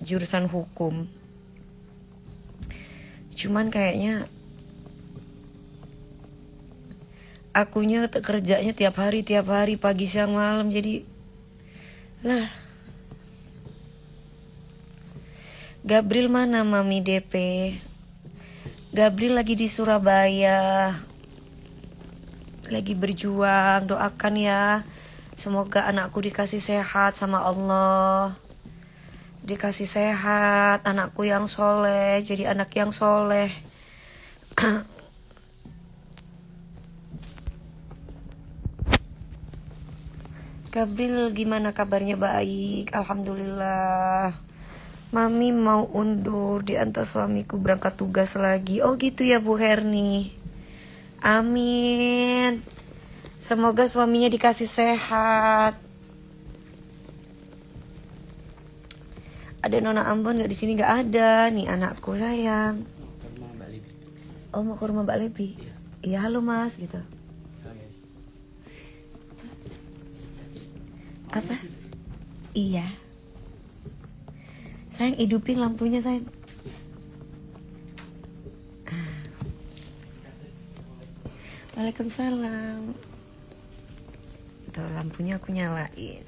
jurusan hukum. Cuman kayaknya akunya kerjanya tiap hari pagi siang malam, jadi lah. Gabriel mana Mami DP? Gabriel lagi di Surabaya. Lagi berjuang, doakan ya. Semoga anakku dikasih sehat sama Allah. Dikasih sehat, anakku yang soleh, jadi anak yang soleh. Gabriel gimana kabarnya? Baik, alhamdulillah. Mami mau undur diantar suamiku berangkat tugas lagi. Oh gitu ya Bu Herni. Amin. Semoga suaminya dikasih sehat. Ada Nona Ambon nggak di sini? Nggak ada. Nih anakku sayang. Oh mau ke rumah Mbak Lebi? Iya halo Mas gitu. Apa? Iya. Sayang, hidupin lampunya sayang. Waalaikumsalam. Tuh lampunya aku nyalain.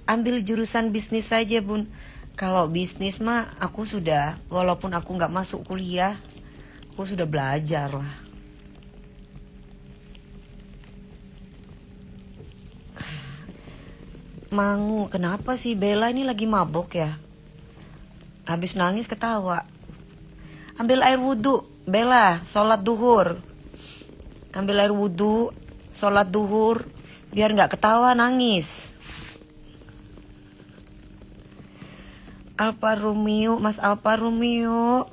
Ambil jurusan bisnis saja bun. Kalau bisnis mah aku sudah, walaupun aku nggak masuk kuliah, aku sudah belajar lah. Mangu, kenapa sih Bella ini lagi mabok ya? Habis nangis ketawa. Ambil air wudhu, Bella, sholat duhur. Ambil air wudhu, sholat duhur, biar nggak ketawa nangis. Alfa Romeo, Mas Alfa Romeo.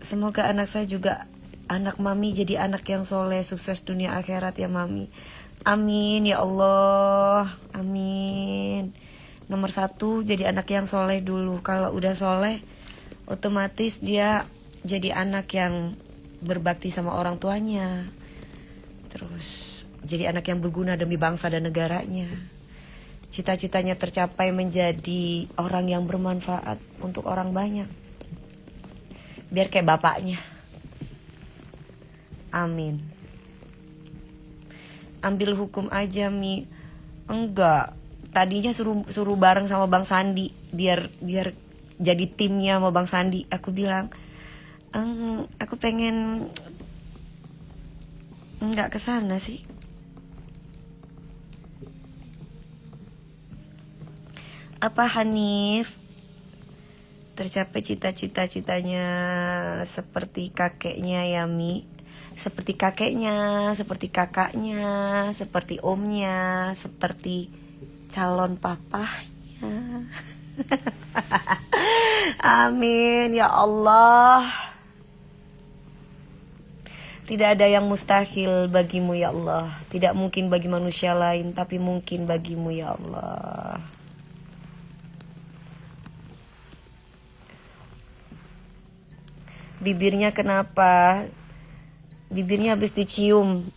Semoga anak saya juga, anak mami jadi anak yang soleh, sukses dunia akhirat ya mami. Amin ya Allah, amin. Nomor 1 jadi anak yang soleh dulu. Kalau udah soleh, otomatis dia jadi anak yang berbakti sama orang tuanya. Terus jadi anak yang berguna demi bangsa dan negaranya. Cita-citanya tercapai menjadi orang yang bermanfaat untuk orang banyak. Biar kayak bapaknya. Amin. Ambil hukum aja Mi. Enggak. Tadinya suruh bareng sama Bang Sandi biar jadi timnya sama Bang Sandi. Aku bilang, aku pengen enggak kesana sih. Apa Hanif? Tercapai cita-citanya seperti kakeknya ya Mi. Seperti kakeknya, seperti kakaknya, seperti omnya, seperti calon papahnya. Amin ya Allah. Tidak ada yang mustahil bagimu ya Allah. Tidak mungkin bagi manusia lain, tapi mungkin bagimu ya Allah. Bibirnya kenapa? Bibirnya habis dicium.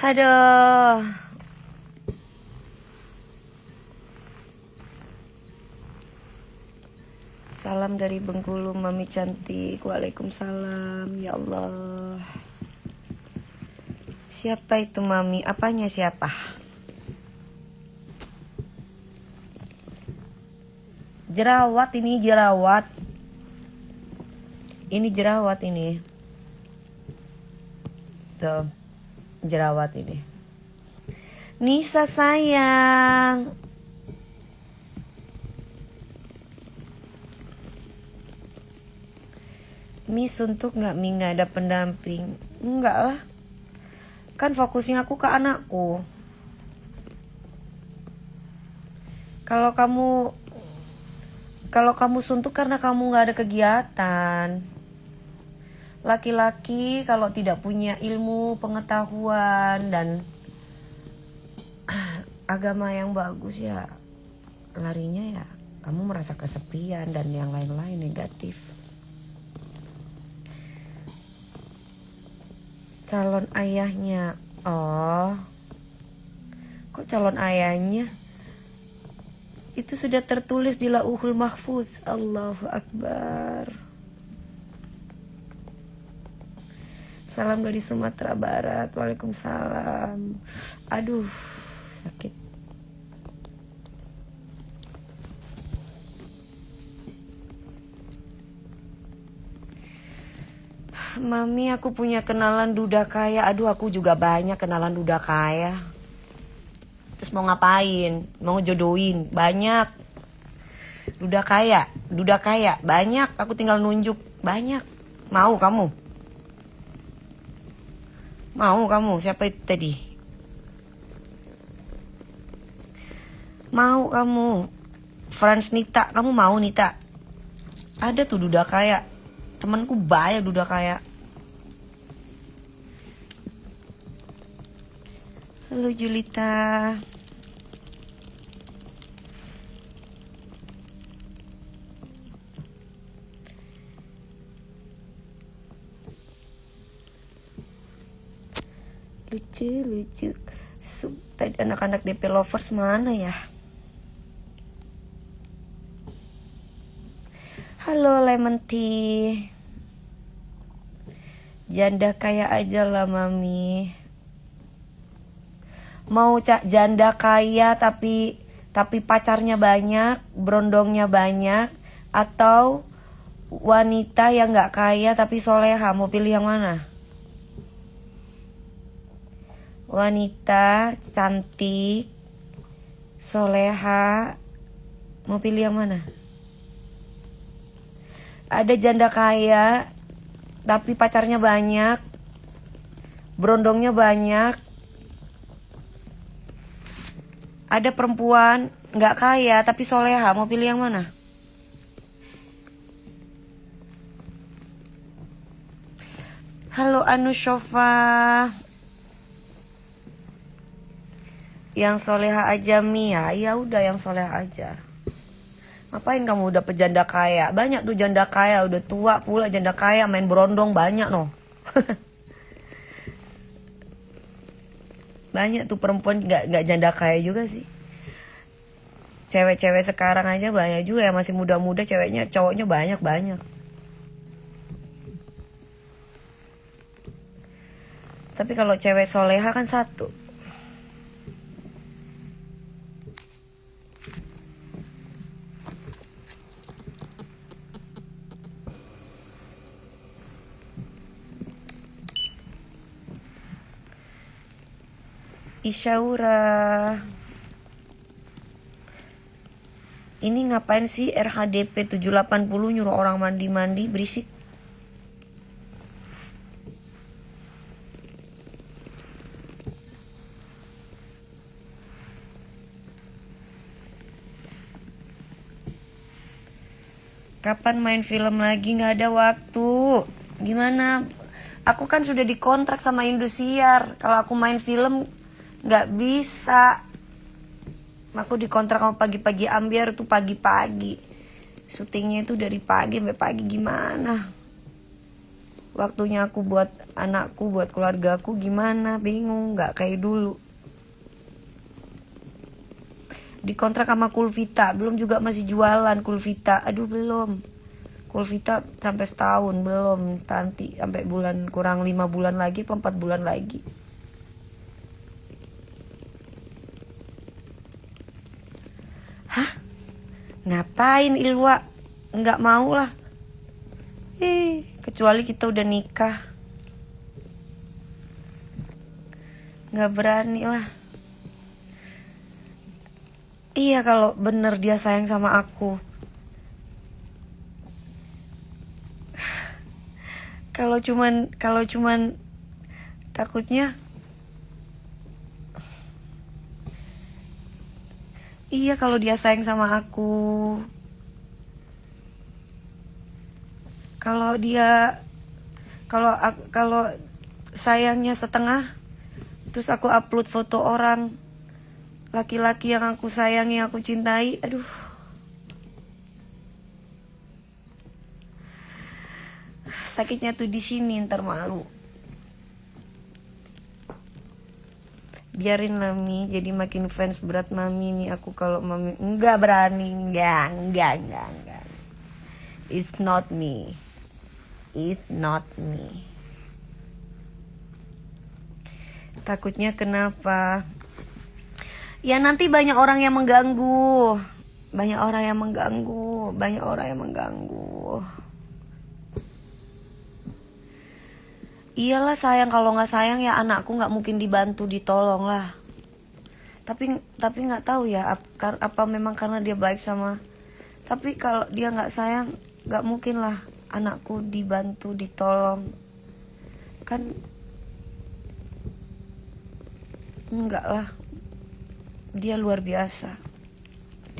Aduh. Salam dari Bengkulu, Mami cantik. Waalaikumsalam. Ya Allah. Siapa itu Mami? Apanya siapa? Jerawat ini, jerawat. Ini jerawat ini. Tuh. Jerawat ini. Nisa sayang. Mi suntuk gak Mi, gak ada pendamping? Enggak lah. Kan fokusnya aku ke anakku. Kalau kamu suntuk karena kamu gak ada kegiatan. Laki-laki kalau tidak punya ilmu, pengetahuan, dan agama yang bagus ya, larinya ya kamu merasa kesepian dan yang lain-lain negatif. Calon ayahnya. Oh, kok calon ayahnya? Itu sudah tertulis di Lauhul Mahfuz. Allahu Akbar. Salam dari Sumatera Barat. Waalaikumsalam. Aduh, sakit. Mami, aku punya kenalan duda kaya. Aduh, aku juga banyak kenalan duda kaya. Terus mau ngapain? Mau jodohin? Banyak. Duda kaya banyak. Aku tinggal nunjuk. Banyak. Mau kamu? Siapa itu tadi? Mau kamu? Frans Nita, kamu mau Nita? Ada tuh duda kaya. Temanku banyak duda kaya. Halo Julita. Lucu. Tadi anak-anak DP lovers mana ya? Halo lemon tea. Janda kaya aja lah mami. Mau janda kaya tapi pacarnya banyak, berondongnya banyak, atau wanita yang gak kaya tapi soleha, mau pilih yang mana? Wanita cantik, soleha, mau pilih yang mana? Ada janda kaya tapi pacarnya banyak, berondongnya banyak. Ada perempuan gak kaya tapi soleha, mau pilih yang mana? Halo Anushofa. Yang soleha aja Mia. Ya udah yang soleha aja. Ngapain kamu udah pejanda kaya? Banyak tuh janda kaya, udah tua pula janda kaya, main berondong banyak noh. Banyak tuh perempuan gak janda kaya juga sih. Cewek-cewek sekarang aja banyak juga yang masih muda-muda, cowoknya banyak. Tapi kalau cewek soleha kan satu. Isyaura. Ini ngapain sih RHDP 780 nyuruh orang mandi-mandi, berisik. Kapan main film lagi? Gak ada waktu. Gimana? Aku kan sudah dikontrak sama Indosiar. Kalau aku main film gak bisa. Aku dikontrak sama Pagi-Pagi Ambiar tuh pagi-pagi. Syutingnya itu dari pagi sampai pagi, gimana? Waktunya aku buat anakku, buat keluargaku gimana? Bingung, gak kayak dulu. Dikontrak sama Kulvita, belum juga masih jualan Kulvita. Aduh belum. Kulvita sampai setahun belum, nanti sampai bulan, kurang 5 bulan lagi atau 4 bulan lagi. Hah? Ngapain Ilwa? Nggak mau lah. Kecuali kita udah nikah. Nggak berani lah. Iya kalau bener dia sayang sama aku. Kalau cuman takutnya. Iya kalau dia sayang sama aku. Kalau sayangnya setengah, terus aku upload foto orang laki-laki yang aku sayangi, aku cintai, aduh. Sakitnya tuh di sini, ntar malu. Biarin lah Mi, jadi makin fans berat Mami nih aku kalau Mami enggak berani, enggak. It's not me. Takutnya kenapa? Ya nanti banyak orang yang mengganggu. Iyalah sayang, kalau nggak sayang ya anakku nggak mungkin dibantu, ditolong lah. Tapi nggak tahu ya apa memang karena dia baik sama. Tapi kalau dia nggak sayang, nggak mungkin lah anakku dibantu, ditolong. Kan enggak lah. Dia luar biasa.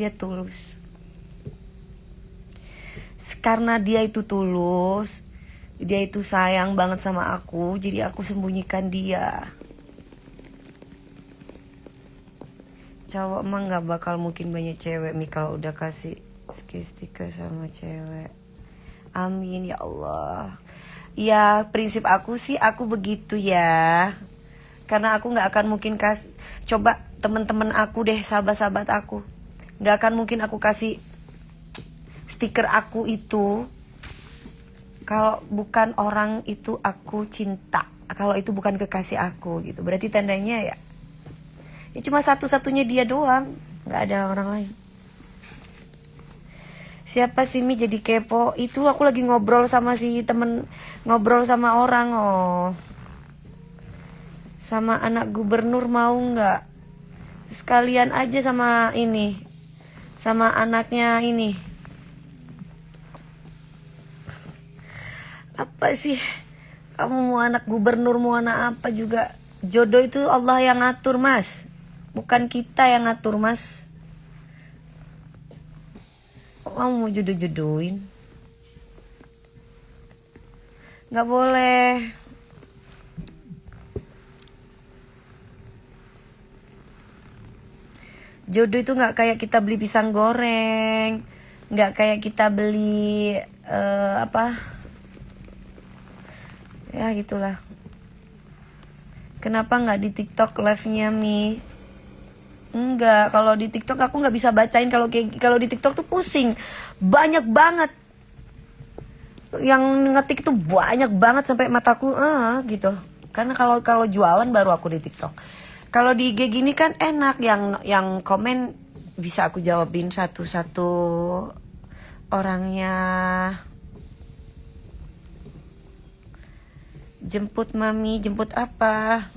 Dia tulus. Karena dia itu tulus, dia itu sayang banget sama aku, jadi aku sembunyikan dia. Cowok emang gak bakal mungkin banyak cewek Mi kalau udah kasih stiker sama cewek. Amin ya Allah. Ya prinsip aku sih aku begitu ya. Karena aku nggak akan mungkin coba teman-teman aku deh, sahabat-sahabat aku, nggak akan mungkin aku kasih stiker aku itu kalau bukan orang itu aku cinta, kalau itu bukan kekasih aku gitu. Berarti tandanya ya cuma satu-satunya dia doang, nggak ada orang lain. Siapa sih Mi jadi kepo? Itu aku lagi ngobrol sama si temen, ngobrol sama orang sama anak gubernur, mau nggak? Sekalian aja sama ini, sama anaknya ini. Apa sih? Kamu mau anak gubernur, mau anak apa juga. Jodoh itu Allah yang ngatur, Mas. Bukan kita yang ngatur, Mas. Kok kamu mau jodoh-jodohin? Gak boleh. Jodoh itu gak kayak kita beli pisang goreng, gak kayak kita beli apa, ya gitulah. Kenapa gak di TikTok live-nya Mi? Enggak, kalau di TikTok aku nggak bisa bacain. Kalau di TikTok tuh pusing, banyak banget yang ngetik tuh, banyak banget sampai mataku gitu. Karena kalau jualan baru aku di TikTok. Kalau di IG gini kan enak, yang komen bisa aku jawabin satu-satu orangnya. Jemput Mami, jemput apa?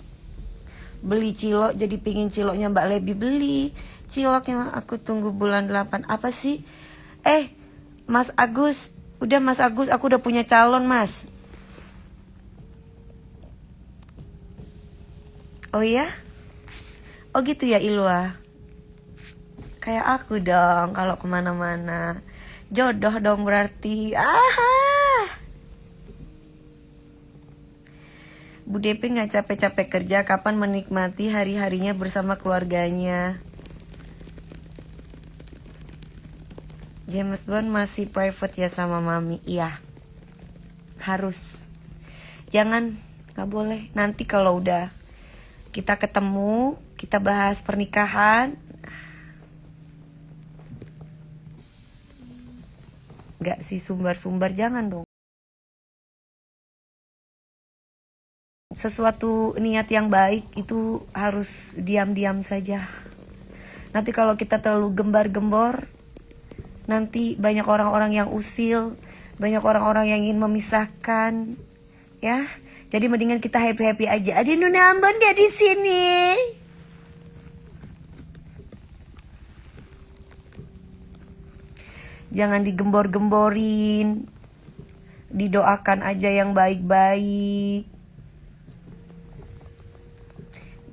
Beli cilok, jadi pingin ciloknya Mbak Lebi. Beli ciloknya, aku tunggu bulan 8. Apa sih? Mas Agus, udah Mas Agus, aku udah punya calon, Mas. Oh iya? Oh gitu ya Ilwa. Kayak aku dong kalau kemana-mana. Jodoh dong berarti. Bu DP gak capek-capek kerja, kapan menikmati hari-harinya bersama keluarganya? James Bond masih private ya sama Mami? Iya, harus. Jangan, gak boleh. Nanti kalau udah kita ketemu, kita bahas pernikahan, gak sih sumbar-sumbar, jangan dong. Sesuatu niat yang baik itu harus diam-diam saja. Nanti kalau kita terlalu gembar-gembor, nanti banyak orang-orang yang usil, banyak orang-orang yang ingin memisahkan, ya. Jadi mendingan kita happy-happy aja. Ada Nuna Ambon dia di sini. Jangan digembor-gemborin. Didoakan aja yang baik-baik.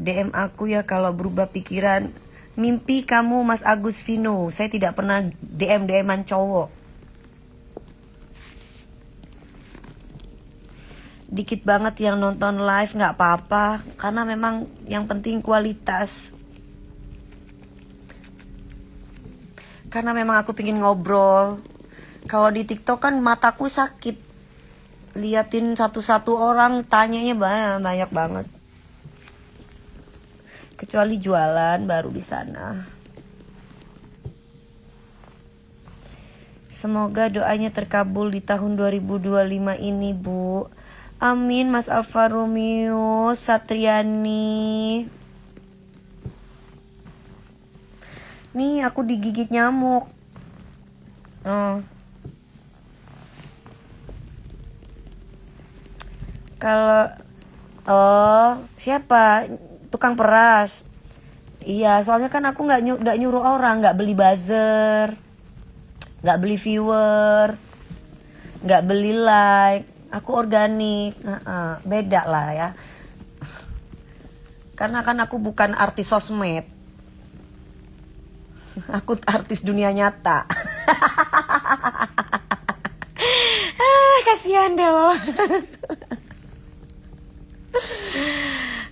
DM aku ya kalau berubah pikiran. Mimpi kamu Mas Agus Vino. Saya tidak pernah DM-an cowok. Dikit banget yang nonton live, gak apa-apa. Karena memang yang penting kualitas. Karena memang aku pingin ngobrol. Kalau di TikTok kan mataku sakit. Liatin satu-satu orang, tanyanya banyak banget. Kecuali jualan baru di sana. Semoga doanya terkabul di tahun 2025 ini, Bu. Amin, Mas Alfa Romeo Satriani. Nih, aku digigit nyamuk. Kalau siapa? Tukang peras. Iya, soalnya kan aku nggak nyuruh orang, nggak beli buzzer, nggak beli viewer, nggak beli like. Aku organik, beda lah ya. Karena kan aku bukan artis sosmed, aku artis dunia nyata. Kasihan deh lo.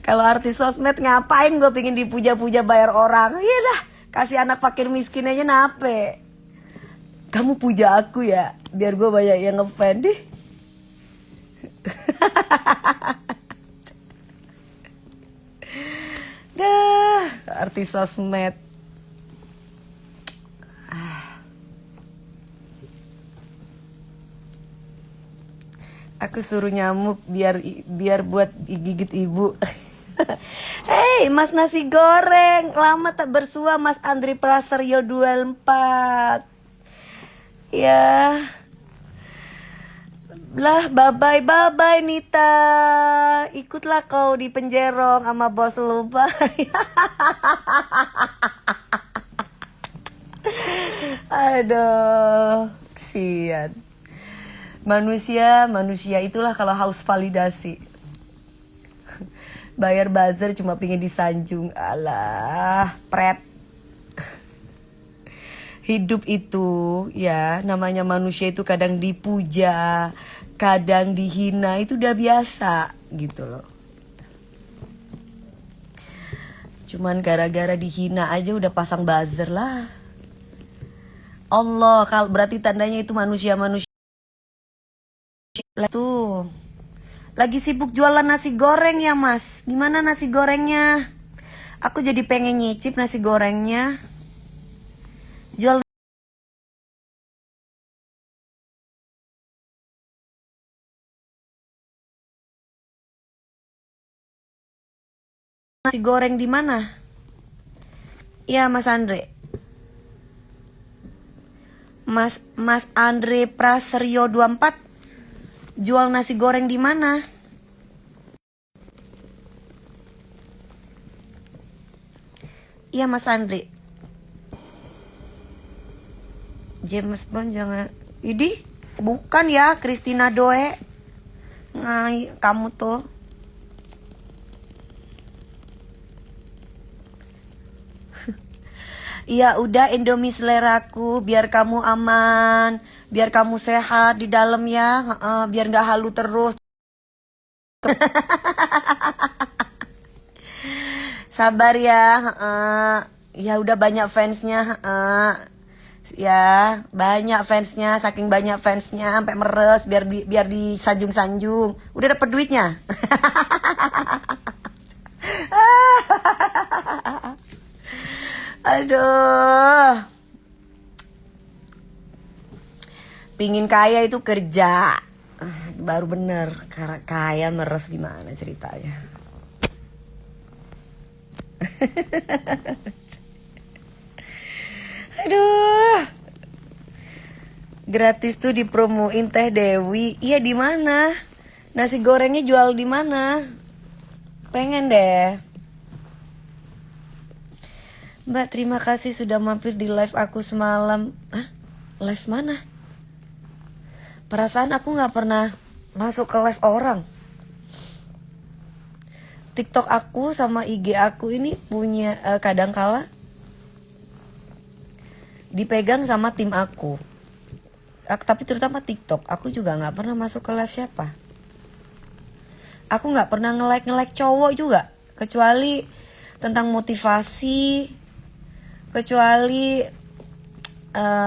Kalau artis sosmed ngapain gue pengen dipuja-puja bayar orang? Iyalah, kasih anak fakir miskin aja nape. Kamu puja aku ya, biar gue banyak yang ngefan deh. artis sosmed. Aku suruh nyamuk biar buat gigit ibu. Hei, Mas nasi goreng, lama tak bersua Mas Andri Praseryo 24. Ya. Lah, bye-bye Nita. Ikutlah kau di penjerong sama bos lu, bye. Aduh, kesian. Manusia itulah kalau haus validasi. Bayar buzzer cuma pingin disanjung. Alah, pret. Hidup itu ya, namanya manusia itu kadang dipuja, kadang dihina, itu udah biasa gitu loh. Cuman gara-gara dihina aja udah pasang buzzer lah. Allah, kalau berarti tandanya itu manusia-manusia tuh. Lagi sibuk jualan nasi goreng ya Mas. Gimana nasi gorengnya? Aku jadi pengen nyicip nasi gorengnya. Jual nasi goreng di mana? Iya Mas Andre. Mas Andre Praseryo 24 jual nasi goreng di mana? Iya Mas Andre. James Bond jangan. Idi, bukan ya Christina Doe. Ngai, kamu tuh. Iya udah Indomie seleraku, biar kamu aman, biar kamu sehat di dalam ya, biar nggak halu terus. Sabar ya, ya udah banyak fansnya, ya banyak fansnya, saking banyak fansnya sampai meres biar disanjung-sanjung. Udah dapet duitnya. Aduh. Pingin kaya itu kerja. Baru bener. Karena kaya meres gimana ceritanya. Aduh. Gratis tuh dipromoin Teh Dewi. Iya di mana? Nasi gorengnya jual di mana? Pengen deh. Mbak, terima kasih sudah mampir di live aku semalam. Hah? Live mana? Perasaan aku gak pernah masuk ke live orang. TikTok aku sama IG aku ini punya kadangkala dipegang sama tim aku. Tapi terutama TikTok, aku juga gak pernah masuk ke live siapa. Aku gak pernah nge-like cowok juga. Kecuali tentang motivasi, kecuali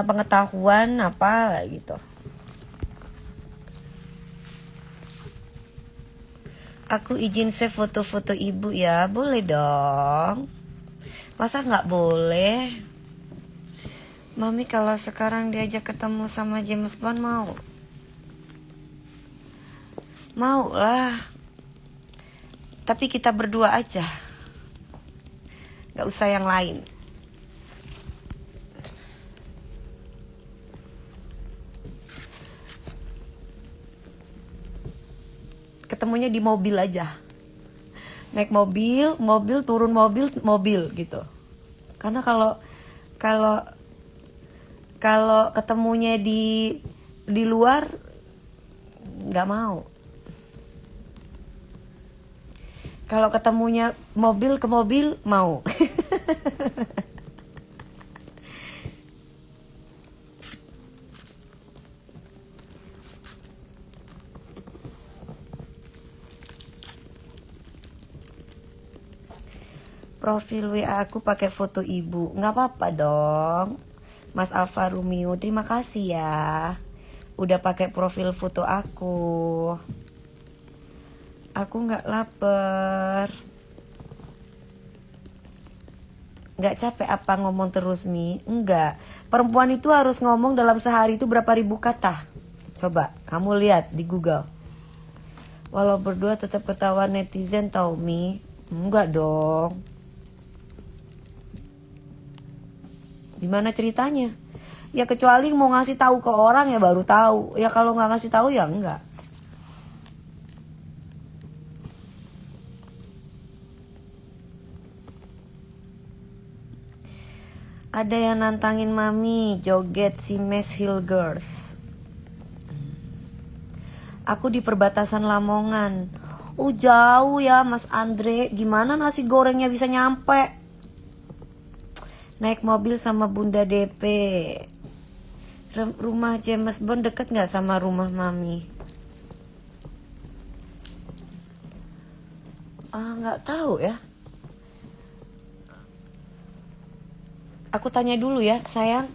pengetahuan apa gitu. Aku izin save foto-foto ibu ya, boleh dong. Masa nggak boleh? Mami kalau sekarang diajak ketemu sama James Bond mau? Mau lah. Tapi kita berdua aja. Nggak usah yang lain. Ketemunya di mobil aja, naik mobil turun mobil gitu. Karena kalau ketemunya di luar nggak mau. Kalau ketemunya mobil ke mobil mau. Profil WA aku pakai foto ibu. Nggak apa-apa dong. Mas Alfa Romeo, terima kasih ya. Udah pakai profil foto aku. Aku nggak lapar. Nggak capek apa ngomong terus, Mi? Enggak. Perempuan itu harus ngomong dalam sehari itu berapa ribu kata. Coba kamu lihat di Google. Walau berdua tetap ketahuan netizen tau, Mi. Enggak dong. Gimana ceritanya? Ya kecuali mau ngasih tahu ke orang ya baru tahu. Ya kalau nggak ngasih tahu ya enggak. Ada yang nantangin Mami joget si Mesh Hill Girls. Aku di perbatasan Lamongan. Jauh ya Mas Andre. Gimana nasi gorengnya bisa nyampe? Naik mobil sama Bunda DP. Rumah James Bond deket gak sama rumah Mami? Gak tahu ya. Aku tanya dulu ya, sayang.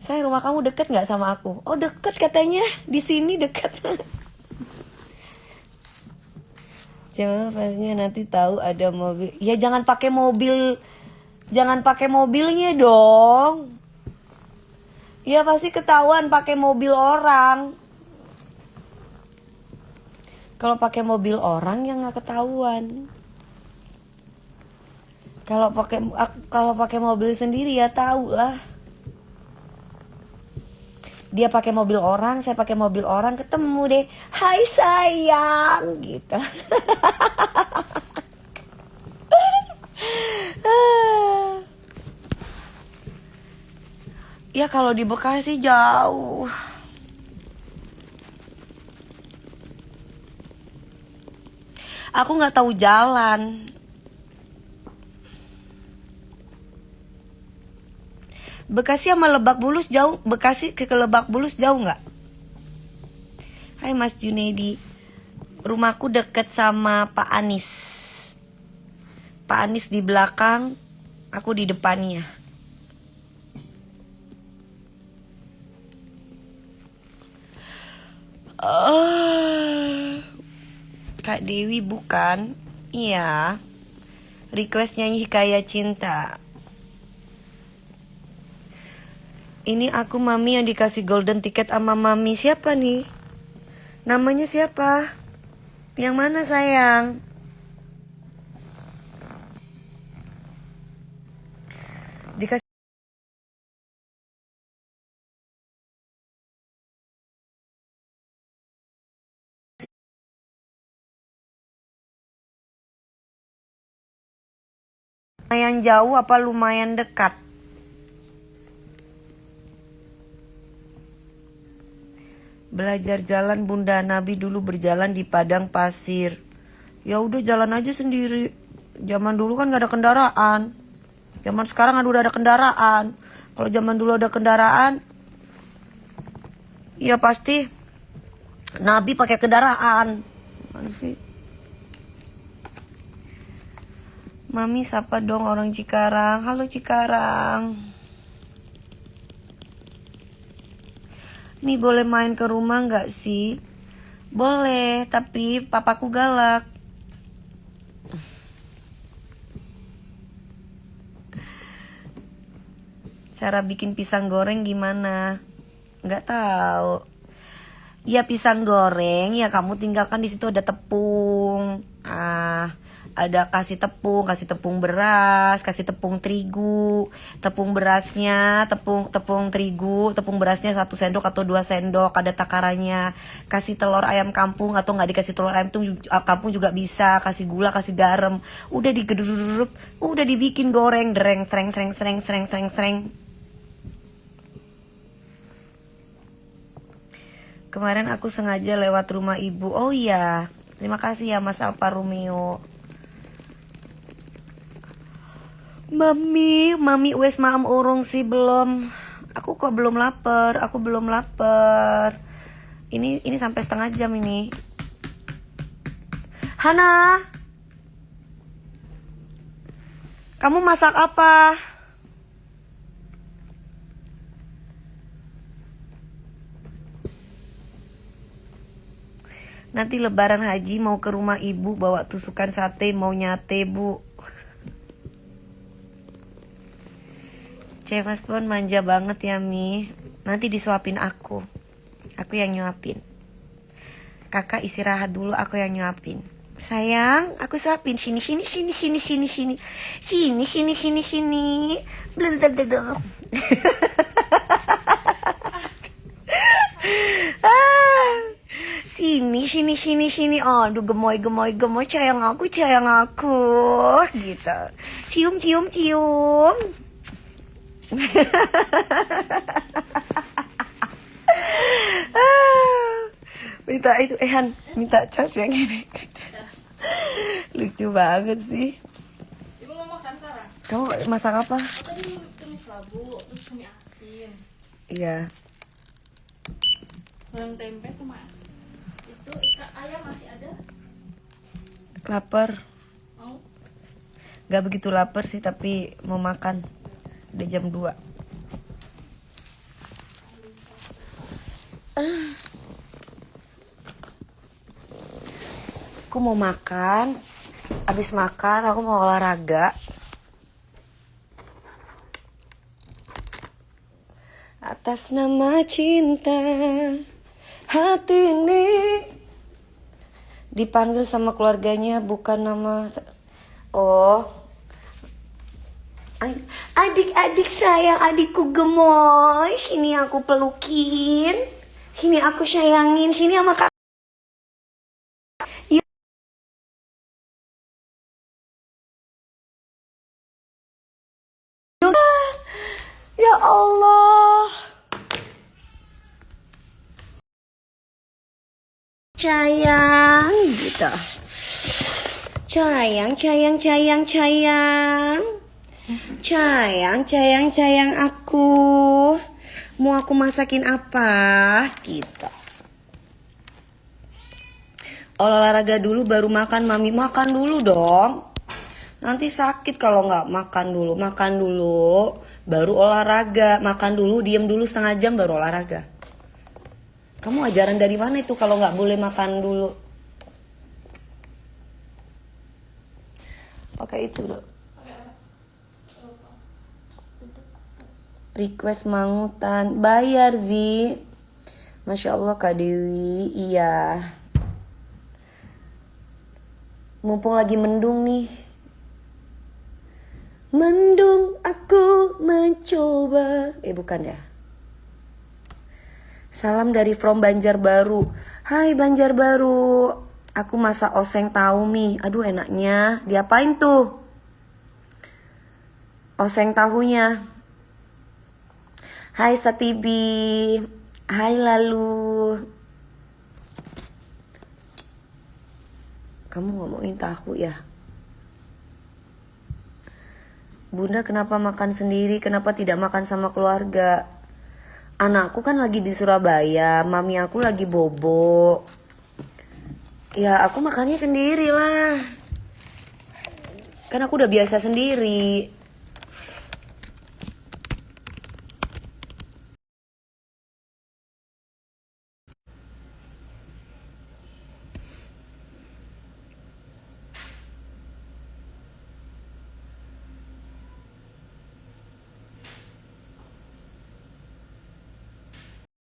Sayang, rumah kamu deket gak sama aku? Oh deket katanya, di sini deket. Coba pastinya nanti tahu ada mobil. Ya jangan pakai mobil, jangan pakai mobilnya dong. Ya pasti ketahuan pakai mobil orang. Kalau pakai mobil orang ya nggak ketahuan. Kalau pakai mobil sendiri ya tahu lah. Dia pakai mobil orang, saya pakai mobil orang, ketemu deh. Hai sayang, gitu. Ya kalau di Bekasi jauh. Aku nggak tahu jalan. Bekasi sama Lebak Bulus jauh. Bekasi ke Lebak Bulus jauh nggak? Hai Mas Junedi. Rumahku deket sama Pak Anies. Pak Anies di belakang, aku di depannya. Kak Dewi bukan? Iya. Request nyanyi Hikayat Cinta. Ini aku Mami yang dikasih golden ticket sama Mami. Siapa nih? Namanya siapa? Yang mana sayang? Dikasih lumayan jauh apa lumayan dekat? Belajar jalan Bunda, Nabi dulu berjalan di padang pasir. Ya udah jalan aja sendiri. Zaman dulu kan gak ada kendaraan. Zaman sekarang udah ada kendaraan. Kalau zaman dulu ada kendaraan, ya pasti Nabi pakai kendaraan. Mana sih? Mami sapa dong orang Cikarang. Halo Cikarang. Nih boleh main ke rumah gak sih? Boleh, tapi papaku galak. Cara bikin pisang goreng gimana? Gak tahu. Ya pisang goreng, ya kamu tinggalkan di situ ada tepung. Ada kasih tepung beras, kasih tepung terigu, tepung berasnya, tepung terigu, tepung berasnya 1 sendok atau 2 sendok, ada takarannya. Kasih telur ayam kampung atau nggak dikasih telur ayam kampung juga bisa, kasih gula, kasih garam. Udah digeduk, udah dibikin goreng, dereng, sreng. Kemarin aku sengaja lewat rumah ibu. Oh iya, terima kasih ya Mas Alfa Romeo. Mami wes maam urung sih belum. Aku kok belum lapar. Ini sampai setengah jam ini. Hana, kamu masak apa? Nanti lebaran haji mau ke rumah ibu bawa tusukan sate mau nyate bu. Cewek Mas Bon manja banget ya Mi. Nanti disuapin aku yang nyuapin. Kakak istirahat dulu, aku yang nyuapin. Sayang, aku suapin. Sini. Bentar dong. Sini. Aduh, gemoy. Sayang aku. Gitu. Cium. Minta itu, Han, minta cas yang ini. Lucu banget sih. Ibu mau makan sekarang? Kamu masak apa? Tadi tumis labu, terus mie asin, Iya. goreng tempe sama itu ikan ayam masih ada. Lapar. Mau? Gak begitu lapar sih, tapi mau makan. Udah jam 2. Aku mau makan. Abis makan aku mau olahraga. Atas nama cinta, hati ini dipanggil sama keluarganya, bukan nama. Oh, adik-adik sayang, adikku gemoy. Sini aku pelukin, sini aku sayangin, sini sama kak. Ya Allah, sayang gitu. Sayang aku. Mau aku masakin apa gitu. Olahraga dulu baru makan, Mami. Makan dulu dong. Nanti sakit kalau nggak makan dulu. Makan dulu, baru olahraga. Makan dulu, diam dulu setengah jam baru olahraga. Kamu ajaran dari mana itu kalau nggak boleh makan dulu? Pakai itu dong. Request mangutan, bayar Zi. Masya Allah Kak Dewi, iya. Mumpung lagi mendung nih. Mendung aku mencoba. Bukan ya. Salam dari from Banjarbaru. Hai Banjarbaru. Aku masak oseng tahu Mi. Aduh enaknya. Diapain tuh? Oseng tahunya. Hai Satibi. Hai Lalu. Kamu ngomongin tahu ya? Bunda kenapa makan sendiri? Kenapa tidak makan sama keluarga? Anakku kan lagi di Surabaya, mami aku lagi bobo. Ya aku makannya sendiri lah. Kan aku udah biasa sendiri.